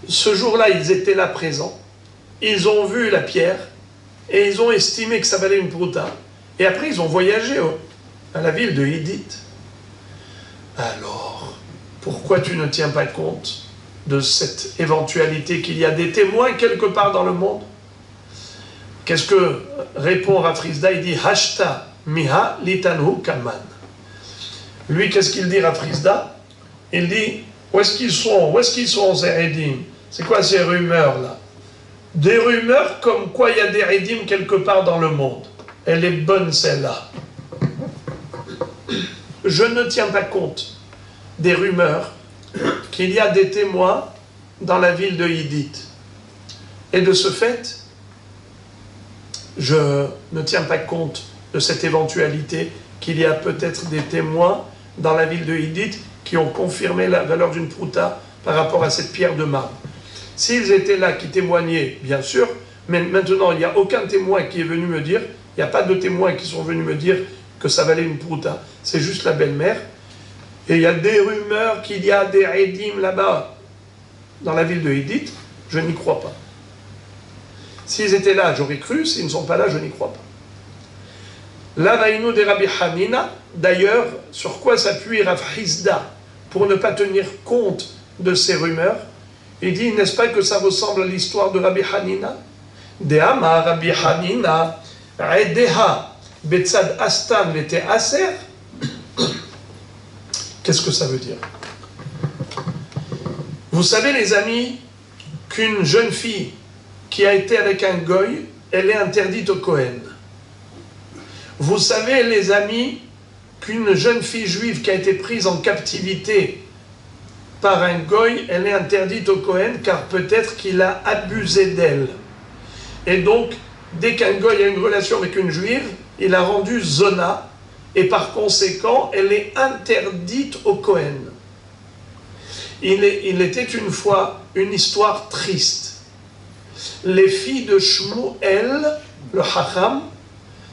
Ce jour-là, ils étaient là présents. Ils ont vu la pierre et ils ont estimé que ça valait une prouta. Et après, ils ont voyagé à la ville de Idit. Alors, pourquoi tu ne tiens pas compte de cette éventualité qu'il y a des témoins quelque part dans le monde? Qu'est-ce que répond Rav Hizda? Il dit Hashta miha litanhu kaman. Lui, qu'est-ce qu'il dit, Rav Hizda? Il dit où est-ce qu'ils sont ces Edim? C'est quoi ces rumeurs-là? Des rumeurs comme quoi il y a des Edim quelque part dans le monde. Elle est bonne celle-là. Je ne tiens pas compte des rumeurs qu'il y a des témoins dans la ville de Idit. Et de ce fait, je ne tiens pas compte de cette éventualité qu'il y a peut-être des témoins dans la ville de Idit qui ont confirmé la valeur d'une prouta par rapport à cette pierre de marbre. S'ils étaient là, qui témoignaient, bien sûr, mais maintenant il n'y a aucun témoin qui est venu me dire, il n'y a pas de témoins qui sont venus me dire que ça valait une prouta. C'est juste la belle-mère. Et il y a des rumeurs qu'il y a des Edim là-bas, dans la ville de Idit. Je n'y crois pas. S'ils étaient là, j'aurais cru. S'ils ne sont pas là, je n'y crois pas. Là, vaïnou de Rabbi Hanina. D'ailleurs, sur quoi s'appuie Rav Hizda pour ne pas tenir compte de ces rumeurs? Il dit, n'est-ce pas que ça ressemble à l'histoire de Rabbi Hanina? De'ama Rabbi Hanina, Edeha, Betzad Astan, Vete Aser. Qu'est-ce que ça veut dire? Vous savez, les amis, qu'une jeune fille qui a été avec un goy, elle est interdite au Kohen. Vous savez, les amis, qu'une jeune fille juive qui a été prise en captivité par un goy, elle est interdite au Kohen car peut-être qu'il a abusé d'elle. Et donc, dès qu'un goy a une relation avec une juive, il a rendu zona, et par conséquent, elle est interdite au Kohen. Il était une fois une histoire triste. Les filles de Shmuel, le Hacham,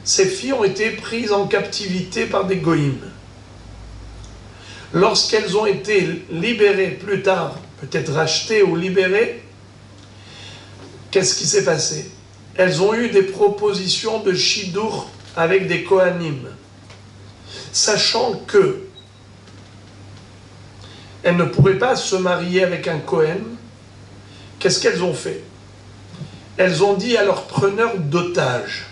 ces filles ont été prises en captivité par des goïms. Lorsqu'elles ont été libérées plus tard, peut-être rachetées ou libérées, qu'est-ce qui s'est passé? Elles ont eu des propositions de shidur avec des Kohanim, sachant que elles ne pourraient pas se marier avec un Kohen. Qu'est-ce qu'elles ont fait? Elles ont dit à leurs preneurs d'otages,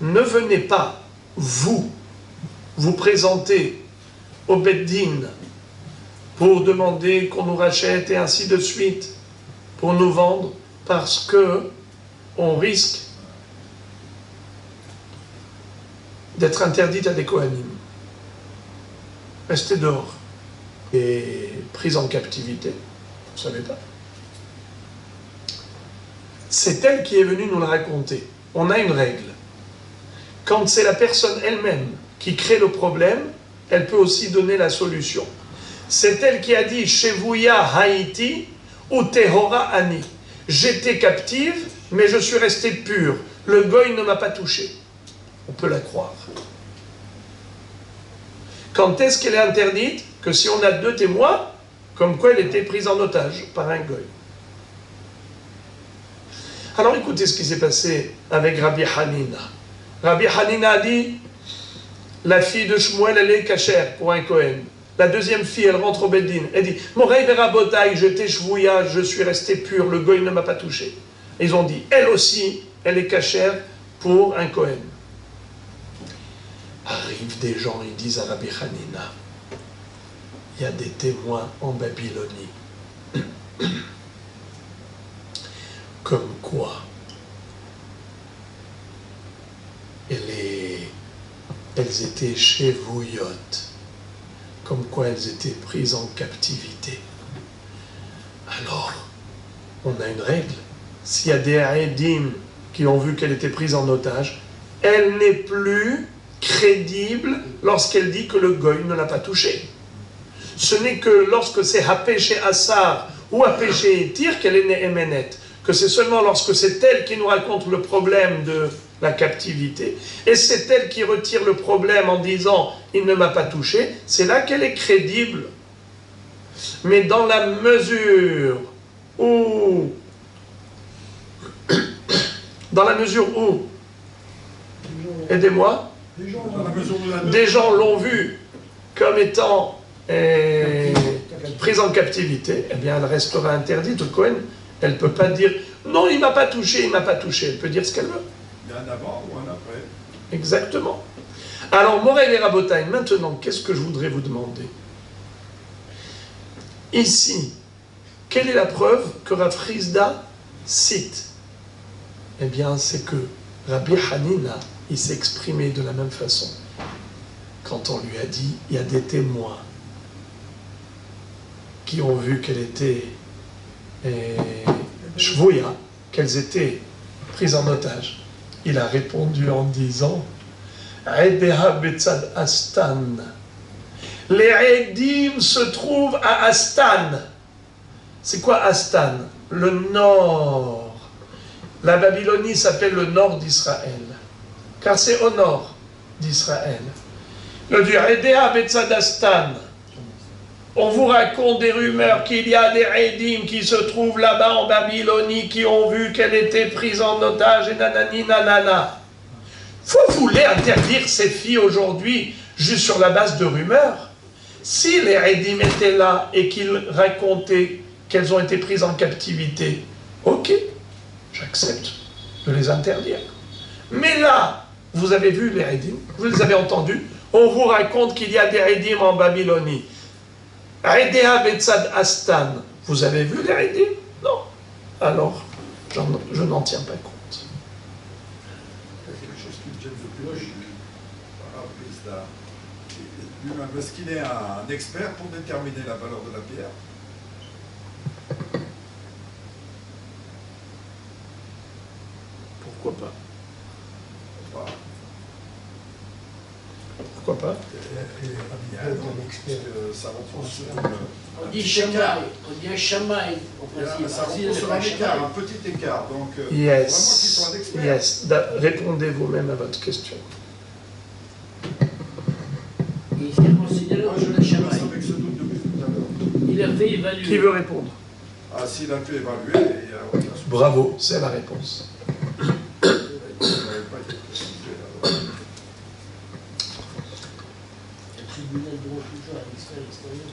ne venez pas, vous présenter au Beddin pour demander qu'on nous rachète et ainsi de suite, pour nous vendre, parce que on risque d'être interdite à des Kohanim. Restez dehors. Et prise en captivité, vous ne savez pas. C'est elle qui est venue nous le raconter. On a une règle. Quand c'est la personne elle-même qui crée le problème, elle peut aussi donner la solution. C'est elle qui a dit « Shevuya Haïti ou Tehora Ani ». J'étais captive, mais je suis restée pure. Le goy ne m'a pas touché. On peut la croire. Quand est-ce qu'elle est interdite? Que si on a 2 témoins, comme quoi elle était prise en otage par un goy. Alors écoutez ce qui s'est passé avec Rabbi Hanina. Rabbi Hanina a dit, la fille de Shmuel, elle est cachère pour un Kohen. La deuxième fille, elle rentre au Beddin. Elle dit, Morei Verabotai, j'étais shvouya, je suis restée pure, le goy ne m'a pas touché. Et ils ont dit, elle aussi, elle est cachère pour un Kohen. Arrivent des gens, ils disent à Rabbi Hanina, il y a des témoins en Babylonie. Comme quoi elles étaient chevouillottes, comme quoi elles étaient prises en captivité. Alors, on a une règle. S'il y a des Haïdim qui ont vu qu'elle était prise en otage, elle n'est plus crédible lorsqu'elle dit que le goy ne l'a pas touchée. Ce n'est que lorsque c'est Hapéché Assar ou Hapéché Etir qu'elle est Néhéménet, que c'est seulement lorsque c'est elle qui nous raconte le problème de la captivité, et c'est elle qui retire le problème en disant « il ne m'a pas touché », c'est là qu'elle est crédible. Mais dans la mesure où aidez-moi, des gens l'ont vue comme étant prise en captivité, eh bien elle restera interdite. Le Kohen, elle ne peut pas dire non, il ne m'a pas touché, il ne m'a pas touché. Elle peut dire ce qu'elle veut. Il y a un avant ou un après. Exactement. Alors, Morei Verabotai, maintenant, qu'est-ce que je voudrais vous demander? Ici, quelle est la preuve que Rav Hizda cite? Eh bien, c'est que Rabbi Hanina, il s'est exprimé de la même façon. Quand on lui a dit, il y a des témoins qui ont vu qu'elle était shvouya, qu'elles étaient prises en otage. Il a répondu en disant Aideha betzad Astan. Les Eidim se trouvent à Astan. C'est quoi Astan? Le nord. La Babylonie s'appelle le nord d'Israël, car c'est au nord d'Israël. Le dit Aideha betzad Astan. On vous raconte des rumeurs qu'il y a des Eidim qui se trouvent là-bas en Babylonie, qui ont vu qu'elle était prise en otage et nanani nanana. Vous voulez interdire ces filles aujourd'hui juste sur la base de rumeurs? Si les Eidim étaient là et qu'ils racontaient qu'elles ont été prises en captivité, ok, j'accepte de les interdire. Mais là, vous avez vu les Eidim, vous les avez entendus, on vous raconte qu'il y a des Eidim en Babylonie. Aideha betzad Astan. Vous avez vu les Eidim? Non. Alors, je n'en tiens pas compte. Il y a quelque chose qui me gêne depuis logique. Parce qu'il est un expert pour déterminer la valeur de la pierre. pourquoi pas. On dit Shamaï, on dit un Shamaï au principe. Ça repose sur un écart, un petit écart. Donc, yes. Répondez vous-même à votre question. Il s'est considéré comme le Shamaï. Il a fait évaluer. Qui veut répondre? Ah, s'il a pu évaluer. Bravo, c'est la réponse.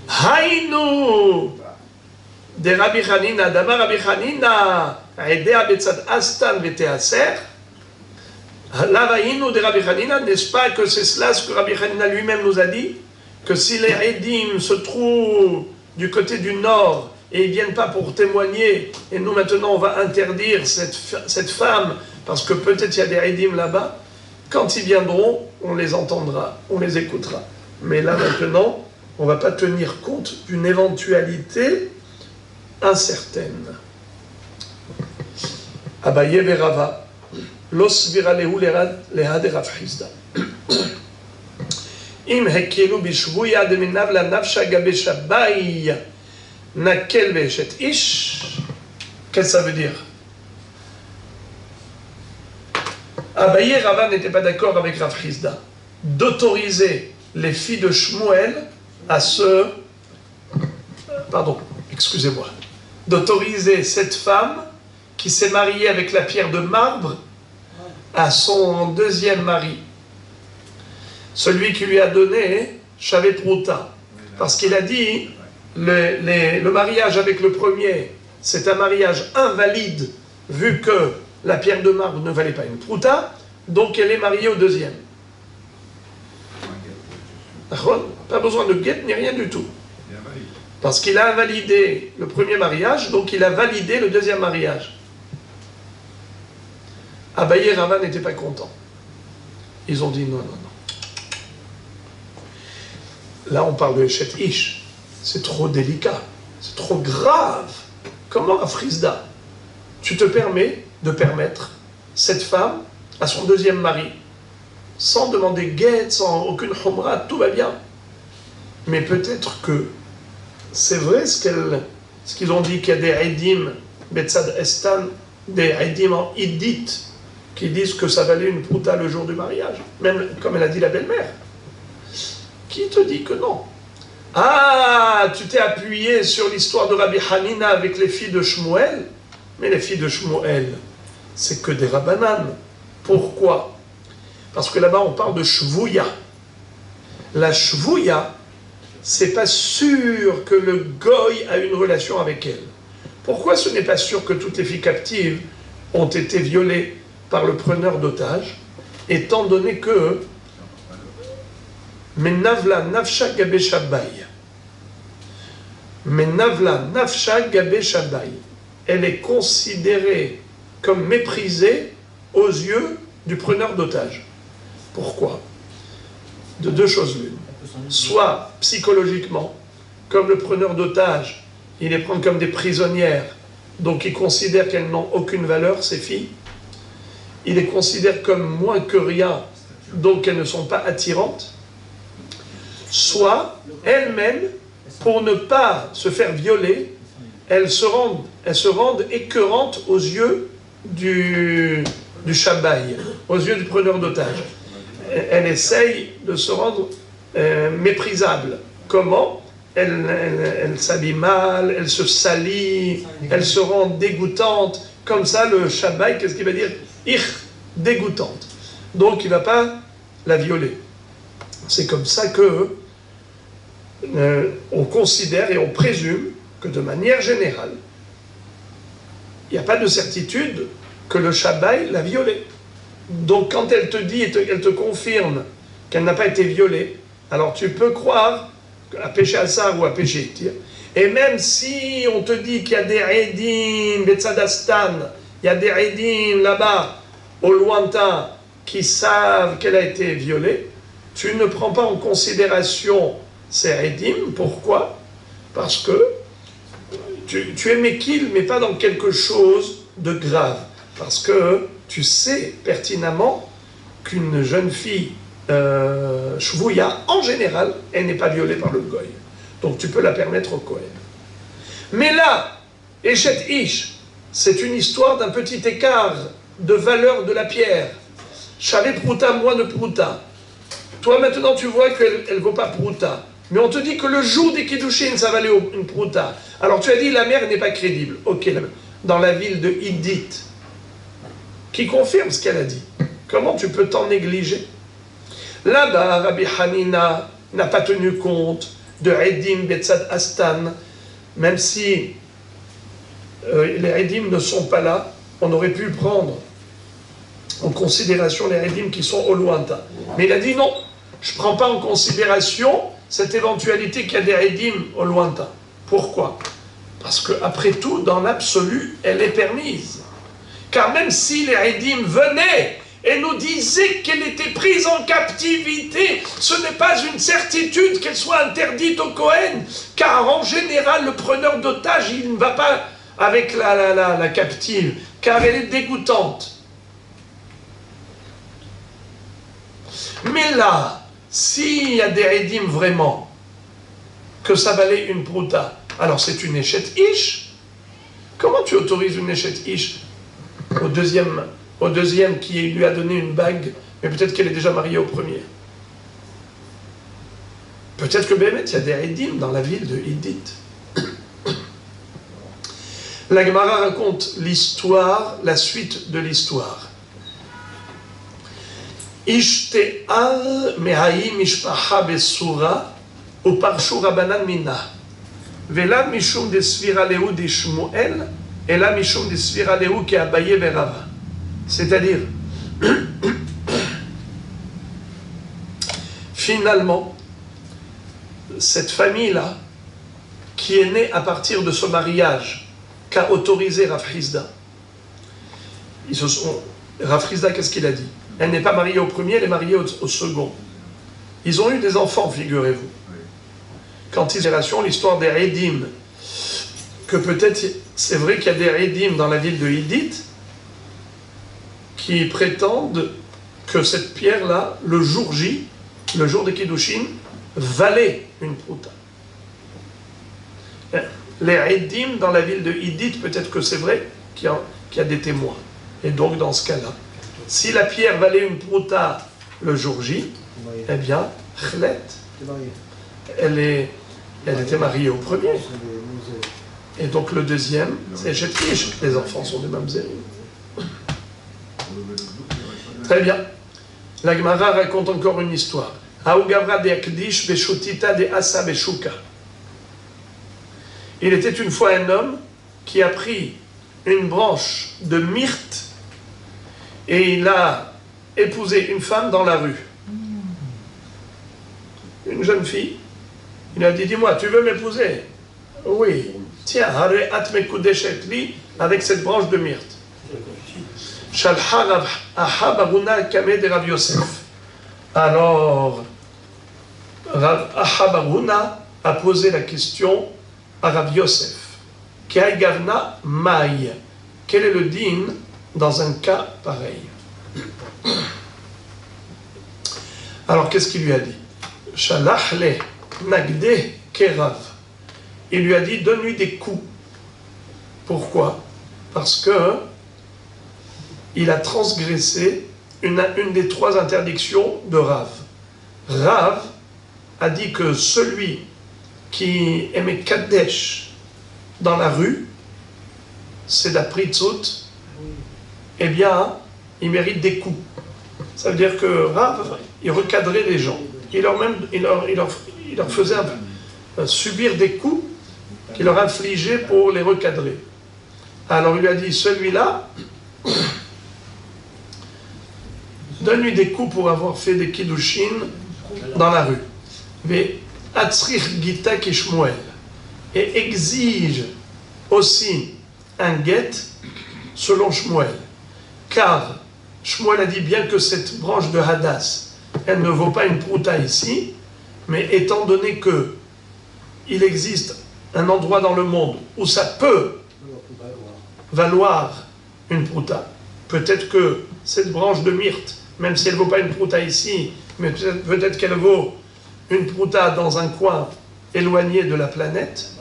Haïnou de Rabbi Hanina, d'Amar Rabbi Hanina, Aidea Betzad Astan Veteaser. Là, Haïnou de Rabbi Hanina, n'est-ce pas que c'est cela ce que Rabbi Hanina lui-même nous a dit? Que si les Edim se trouvent du côté du nord et ils ne viennent pas pour témoigner, et nous maintenant on va interdire cette femme, parce que peut-être il y a des Edim là-bas, quand ils viendront, on les entendra, on les écoutera. Mais là maintenant, on ne va pas tenir compte d'une éventualité incertaine. Abaye verava, los viralehu lehad Rav Chisda. Im hekelu bishvuya de minav la nafsha gabe shabbai nakel ve'eshet ish. Qu'est-ce que ça veut dire? Abaye Rava n'était pas d'accord avec Rav Chisda d'autoriser les filles de Shmuel à se... Pardon, excusez-moi. D'autoriser cette femme qui s'est mariée avec la pierre de marbre à son deuxième mari. Celui qui lui a donné Shavet Prouta. Parce qu'il a dit, le mariage avec le premier, c'est un mariage invalide, vu que la pierre de marbre ne valait pas une Prouta, donc elle est mariée au deuxième. Pas besoin de guette ni rien du tout. Parce qu'il a invalidé le premier mariage, donc il a validé le deuxième mariage. Abaye et Rava n'étaient pas contents. Ils ont dit non. Là, on parle de Eshet Ish. C'est trop délicat. C'est trop grave. Comment, Rav Chisda, tu te permets de permettre cette femme à son deuxième mari sans demander guette, sans aucune humra, tout va bien. Mais peut-être que c'est vrai ce qu'ils ont dit, qu'il y a des Eidim, Betzad Estan, des Eidim en Iddit, qui disent que ça valait une prouta le jour du mariage, même comme elle a dit la belle-mère. Qui te dit que non? Ah, tu t'es appuyé sur l'histoire de Rabbi Hanina avec les filles de Shmuel, mais les filles de Shmuel, c'est que des Rabbanan. Pourquoi? Parce que là-bas, on parle de Shvouya. La Shvouya, c'est pas sûr que le Goy a une relation avec elle. Pourquoi ce n'est pas sûr que toutes les filles captives ont été violées par le preneur d'otages, étant donné que Menavla Nafsha Gabe Shabbai. Menavla Nafsha Gabe Shabbai. Elle est considérée comme méprisée aux yeux du preneur d'otages. Pourquoi? De deux choses l'une. Soit psychologiquement, comme le preneur d'otages, il les prend comme des prisonnières, donc il considère qu'elles n'ont aucune valeur, ces filles. Il les considère comme moins que rien, donc elles ne sont pas attirantes. Soit, elles-mêmes, pour ne pas se faire violer, elles se rendent écœurantes aux yeux du Shabbai, aux yeux du preneur d'otages. Elle essaye de se rendre méprisable. Comment? Elle s'habille mal, elle se salit, elle se rend dégoûtante. Comme ça, le Shabbai, qu'est-ce qu'il va dire? Dégoûtante. Donc, il ne va pas la violer. C'est comme ça que on considère et on présume que de manière générale, il n'y a pas de certitude que le Shabbai l'a violée. Donc quand elle te dit, elle te confirme qu'elle n'a pas été violée, alors tu peux croire à péché Assar ou à péché Tir. Et même si on te dit qu'il y a des Eidim, Betzadastan, il y a des Eidim là-bas, au lointain, qui savent qu'elle a été violée, tu ne prends pas en considération ces Eidim. Pourquoi? Parce que tu es méquille, mais pas dans quelque chose de grave. Parce que tu sais pertinemment qu'une jeune fille Shvouya, en général, elle n'est pas violée par le goy. Donc tu peux la permettre au Kohen. Mais là, Eshet Ish, c'est une histoire d'un petit écart de valeur de la pierre. Chalet Prouta, moi de Prouta. Toi maintenant tu vois qu'elle ne vaut pas Prouta. Mais on te dit que le jour des Kiddushin, ça valait une Prouta. Alors tu as dit la mère n'est pas crédible. Ok, dans la ville de Hiddit, qui confirme ce qu'elle a dit. Comment tu peux t'en négliger? Là-bas, Rabbi Hanina n'a pas tenu compte de Edim Betzad Astan, même si les Edim ne sont pas là, on aurait pu prendre en considération les Edim qui sont au lointain. Mais il a dit non, je ne prends pas en considération cette éventualité qu'il y a des Edim au lointain. Pourquoi? Parce qu'après tout, dans l'absolu, elle est permise. Car même si les Edim venaient et nous disaient qu'elle était prise en captivité, ce n'est pas une certitude qu'elle soit interdite au Kohen, car en général, le preneur d'otage, il ne va pas avec la captive, car elle est dégoûtante. Mais là, s'il y a des Edim vraiment, que ça valait une prouta, alors c'est une Eshet Ish. Comment tu autorises une Eshet Ish au deuxième qui lui a donné une bague, mais peut-être qu'elle est déjà mariée au premier. Peut-être que Bémet, il y a des Edim dans la ville de Hiddit. La Gemara raconte l'histoire, la suite de l'histoire. Ishte'al meha'i mishpacha besura uparshu rabanan mina. Vela mishum de svira lehu de Shmuel, et là mishum de svira lehu ki Abaye verava. C'est-à-dire, finalement, cette famille-là, qui est née à partir de ce mariage qu'a autorisé Rav Hizda, Rav Hizda, qu'est-ce qu'il a dit? Elle n'est pas mariée au premier, elle est mariée au second. Ils ont eu des enfants, figurez-vous. Quand ils ont l'histoire des Edim, que peut-être, c'est vrai qu'il y a des Edim dans la ville de Hiddit, qui prétendent que cette pierre-là, le jour J, le jour des Kiddushin, valait une prouta. Les Edim dans la ville de Hiddit, peut-être que c'est vrai qu'il y a des témoins. Et donc, dans ce cas-là, si la pierre valait une prouta le jour J, eh bien, Chlet, elle était mariée au premier. Et donc, le deuxième, c'est Chetkish. Les enfants sont des mamzerim. Très bien. La Gemara raconte encore une histoire. Il était une fois un homme qui a pris une branche de myrte et il a épousé une femme dans la rue. Une jeune fille. Il a dit, dis-moi, tu veux m'épouser? Oui. Tiens, avec cette branche de myrte. Alors, Ahabaruna a posé la question à Rav Yosef. Quel est le din dans un cas pareil? Alors, qu'est-ce qu'il lui a dit? Shalachle nagde kerav. Il lui a dit, donne-lui des coups. Pourquoi? Parce que il a transgressé une des trois interdictions de Rav. Rav a dit que celui qui aimait Kadesh dans la rue, c'est la pritzut, eh bien, il mérite des coups. Ça veut dire que Rav, il recadrait les gens. Il leur faisait subir des coups qu'il leur infligeait pour les recadrer. Alors il lui a dit, celui-là, donne-lui des coups pour avoir fait des kiddushin dans la rue. Mais Atzrich Gita ki Shmuel. Et exige aussi un guet selon Shmuel. Car Shmuel a dit bien que cette branche de Hadass, elle ne vaut pas une prouta ici, mais étant donné que il existe un endroit dans le monde où ça peut valoir une prouta, peut-être que cette branche de myrte même si elle ne vaut pas une prouta ici, mais peut-être qu'elle vaut une prouta dans un coin éloigné de la planète,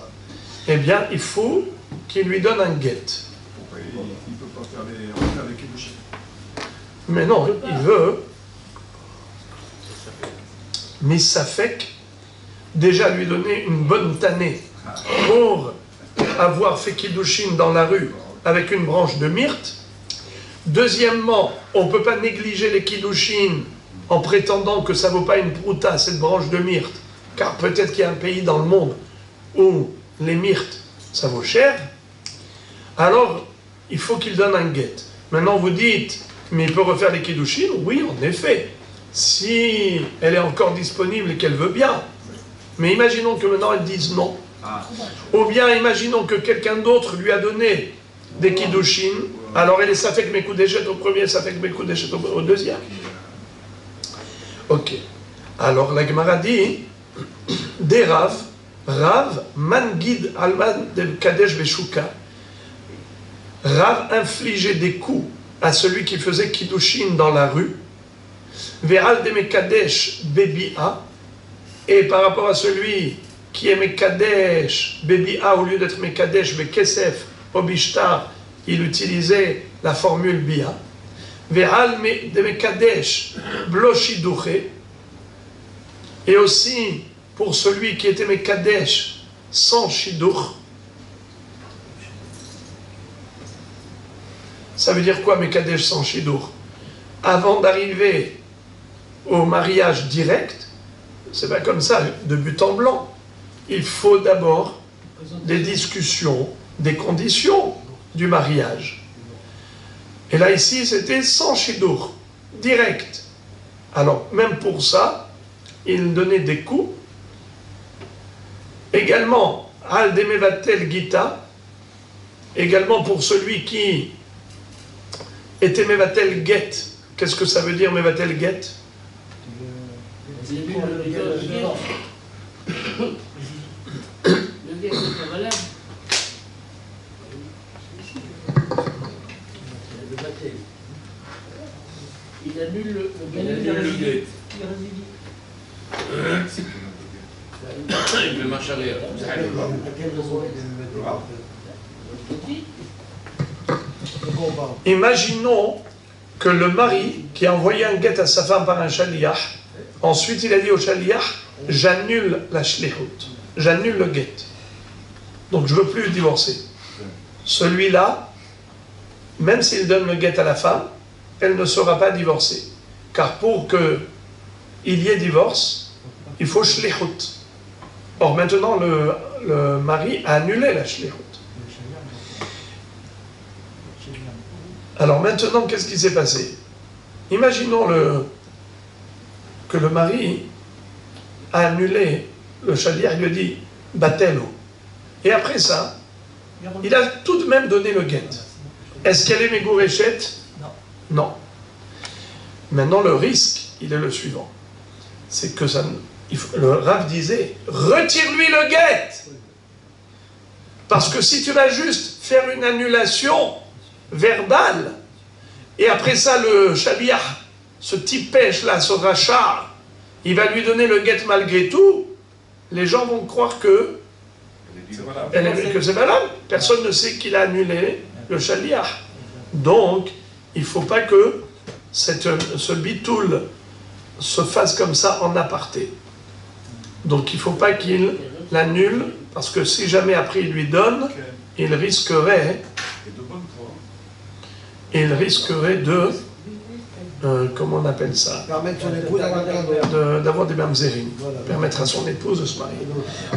eh bien, il faut qu'il lui donne un get. Pourquoi il ne peut pas faire les kiddushin? Mais non, il veut, mais ça fait déjà lui donner une bonne tannée pour avoir fait kiddushin dans la rue avec une branche de myrte. Deuxièmement, on ne peut pas négliger les kiddushin en prétendant que ça ne vaut pas une prouta, cette branche de myrte, car peut-être qu'il y a un pays dans le monde où les myrtes, ça vaut cher. Alors, il faut qu'il donne un get. Maintenant, vous dites, mais il peut refaire les kiddushin? Oui, en effet, si elle est encore disponible et qu'elle veut bien. Mais imaginons que maintenant elle dise non. Ou bien imaginons que quelqu'un d'autre lui a donné des kiddushin, alors elle est ça fait que mes coups d'échette au premier, ça fait que mes coups d'échette au deuxième. Ok. Alors la Gemara dit, des Rav, Mangid Alman del Kadesh Beshuka, Rav infligeait des coups à celui qui faisait kiddushin dans la rue, Ve'al de Mekadesh Bebi'a, et par rapport à celui qui est Mekadesh Bebi'a, au lieu d'être Mekadesh Bekesef Obishtar, il utilisait la formule Bia. Ve'al de Mekadesh Bloshiduche, et aussi pour celui qui était Mekadesh sans Shidur. Ça veut dire quoi Mekadesh sans Shidur? Avant d'arriver au mariage direct, c'est pas comme ça, de but en blanc. Il faut d'abord des discussions, des conditions du mariage. Et là, ici, c'était sans Shidur, direct. Alors, même pour ça, il donnait des coups. Également, Al de Mevatel Gita, également pour celui qui était Mevatel Get. Qu'est-ce que ça veut dire Mevatel Get? Le get n'est pas valable. Il annule le get. Il veut marcher arrière. Imaginons que le mari qui a envoyé un guet à sa femme par un shaliach, ensuite il a dit au shaliach, j'annule la shlichut, j'annule le guet. Donc je ne veux plus divorcer. Celui-là, même s'il donne le guet à la femme, elle ne sera pas divorcée. Car pour qu'il y ait divorce, il faut shlichut. Or maintenant le mari a annulé la shlichut. Alors maintenant, qu'est-ce qui s'est passé? Imaginons que le mari a annulé le shaliach, il lui a dit « Batelo ». Et après ça, il a tout de même donné le guet. Est-ce qu'elle est Megouréchet? Non. Maintenant, le risque, il est le suivant. C'est que ça, le Rav disait « Retire-lui le guet !» Parce que si tu vas juste faire une annulation verbale, et après ça, le shaliach, ce petit pêche-là, ce rachat, il va lui donner le guet malgré tout, les gens vont croire que c'est valable. Personne ne sait qu'il a annulé le shaliach. Donc, il ne faut pas que ce bitoul se fasse comme ça en aparté. Donc, il ne faut pas qu'il l'annule, parce que si jamais après il lui donne, il risquerait de, comment on appelle ça, d'avoir des mamzerim, permettre à son épouse de se marier.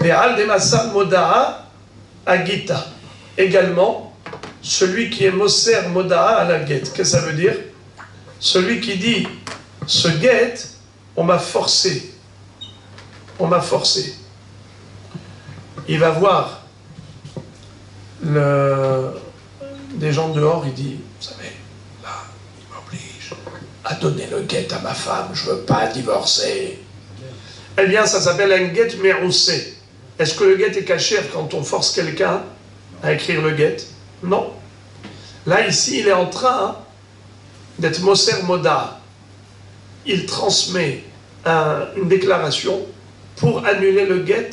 Mais al demasa modaa agita, également celui qui est moser modaa à la guette. Qu'est-ce que ça veut dire? Celui qui dit ce guette, on m'a forcé, il va voir des gens dehors, il dit, vous savez, là, il m'oblige à donner le guet à ma femme, je ne veux pas divorcer. Eh bien, ça s'appelle un guet meroussé. Est-ce que le guet est caché quand on force quelqu'un à écrire le guet? Non. Là, ici, il est en train d'être moser moda. il transmet une déclaration pour annuler le guet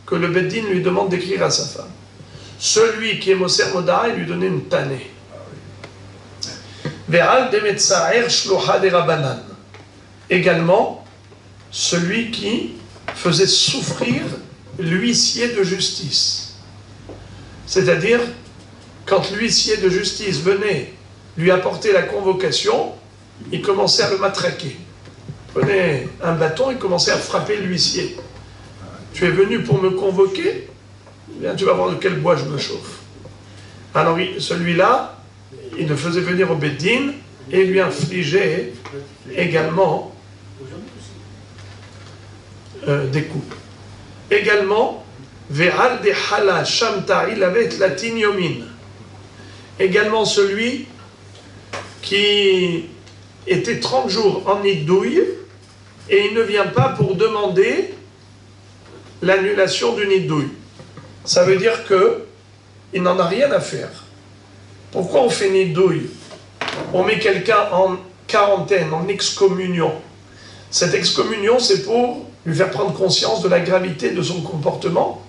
que le Beddin lui demande d'écrire à sa femme. Celui qui est Moser Moda, il lui donnait une tannée. Ve'al demetzaer shloha de Rabbanan. Également, celui qui faisait souffrir l'huissier de justice. C'est-à-dire, quand l'huissier de justice venait lui apporter la convocation, il commençait à le matraquer. Il prenait un bâton et commençait à frapper l'huissier. Tu es venu pour me convoquer? Bien, tu vas voir de quel bois je me chauffe. Alors, celui-là, il le faisait venir au Beddin et lui infligeait également des coups. Également, Ve'al de Hala Shamta, il avait la Tinyomin. Également celui qui était 30 jours en nidouille et il ne vient pas pour demander l'annulation du nidouille. Ça veut dire qu'il n'en a rien à faire. Pourquoi on fait nidouille? On met quelqu'un en quarantaine, en excommunion. Cette excommunion, c'est pour lui faire prendre conscience de la gravité de son comportement.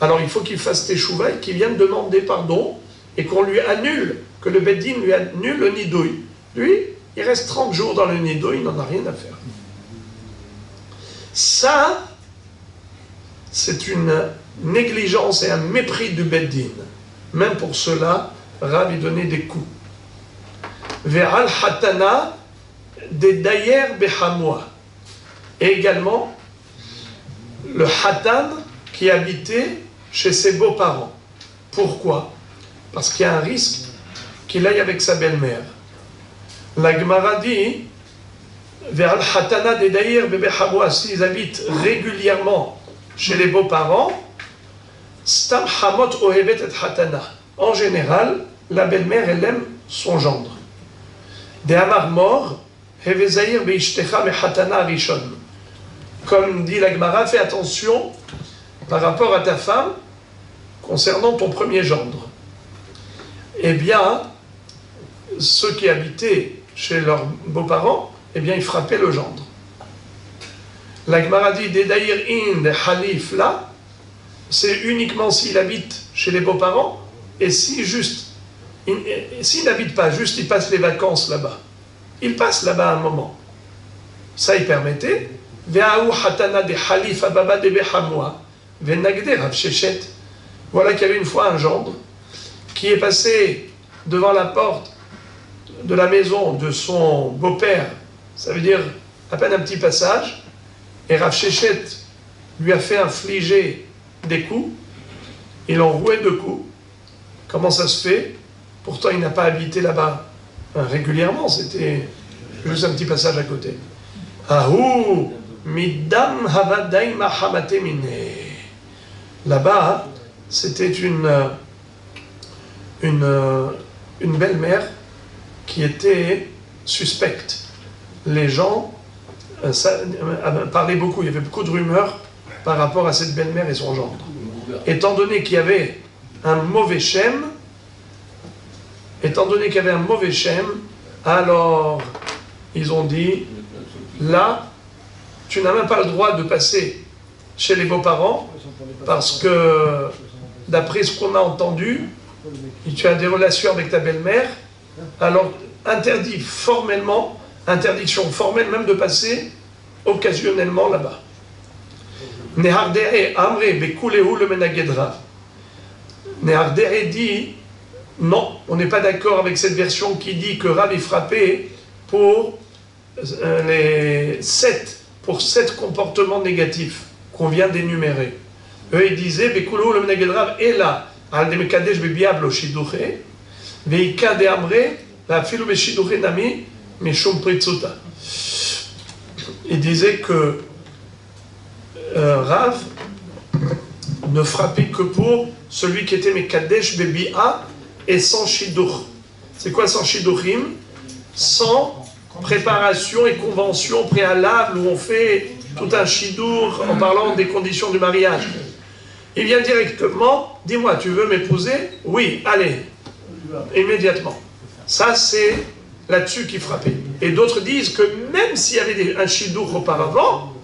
Alors il faut qu'il fasse teshuva et qu'il vienne demander pardon et qu'on lui annule, que le Beddin lui annule le nidouille. Lui, il reste 30 jours dans le nidouille, il n'en a rien à faire. Ça, c'est une négligence et un mépris du Beddin. Même pour cela, Rav lui donnait des coups. Ve'al hatana des dayer behamwa. Et également, le hatan qui habitait chez ses beaux-parents. Pourquoi? Parce qu'il y a un risque qu'il aille avec sa belle-mère. La Gemara dit, Ve'al hatana des dayer behamwa, s'ils habitent régulièrement chez les beaux-parents, stam hamot ohevet et hatana. En général, la belle-mère, elle aime son gendre. De amar mort, hevezaïr beishtecha me hatana rishon. Comme dit la Gemara, fais attention par rapport à ta femme concernant ton premier gendre. Eh bien, ceux qui habitaient chez leurs beaux-parents, eh bien, ils frappaient le gendre. La Gemara dit, Dedaïr in de halif là, c'est uniquement s'il habite chez les beaux-parents, et si juste, s'il n'habite pas, juste il passe les vacances là-bas. Il passe là-bas un moment. Ça, il permettait. Voilà qu'il y avait une fois un gendre qui est passé devant la porte de la maison de son beau-père, ça veut dire à peine un petit passage, et Rav Shechet lui a fait infliger des coups, ils l'ont roué de coups. Comment ça se fait? Pourtant il n'a pas habité là-bas régulièrement, c'était juste un petit passage à côté. Ahou midam havadai mahamate mine. Là-bas, c'était une belle-mère qui était suspecte. Les gens parlaient beaucoup, il y avait beaucoup de rumeurs par rapport à cette belle-mère et son gendre. Étant donné qu'il y avait un mauvais shem, alors ils ont dit, là, tu n'as même pas le droit de passer chez les beaux-parents, parce que, d'après ce qu'on a entendu, tu as des relations avec ta belle-mère, alors interdiction formelle même de passer occasionnellement là-bas. Nehardere amre bekulehu le menagedra. Nehardere dit, non, on n'est pas d'accord avec cette version qui dit que Rav est frappé pour pour 7 comportements négatifs qu'on vient d'énumérer. Eux, ils disaient, Bekulehu le menagedra est là, al demekadesh bebiablo shiduche, veika de amre, la filu beshiduche nami, meshum pritzuta. Il disait que Rav ne frappait que pour celui qui était Mekadesh Bebia et sans Shidduch. C'est quoi sans Shidduchim? Sans préparation et convention préalable où on fait tout un Shidduch en parlant des conditions du mariage. Il vient directement, dis-moi, tu veux m'épouser? Oui, allez, immédiatement. Ça, c'est là-dessus qu'il frappait. Et d'autres disent que même s'il y avait un shidduch auparavant,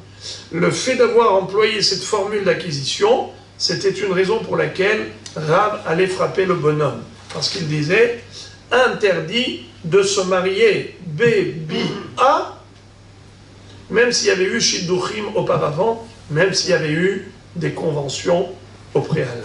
le fait d'avoir employé cette formule d'acquisition, c'était une raison pour laquelle Rav allait frapper le bonhomme. Parce qu'il disait, interdit de se marier B-B-A, même s'il y avait eu shidduchim auparavant, même s'il y avait eu des conventions au préalable.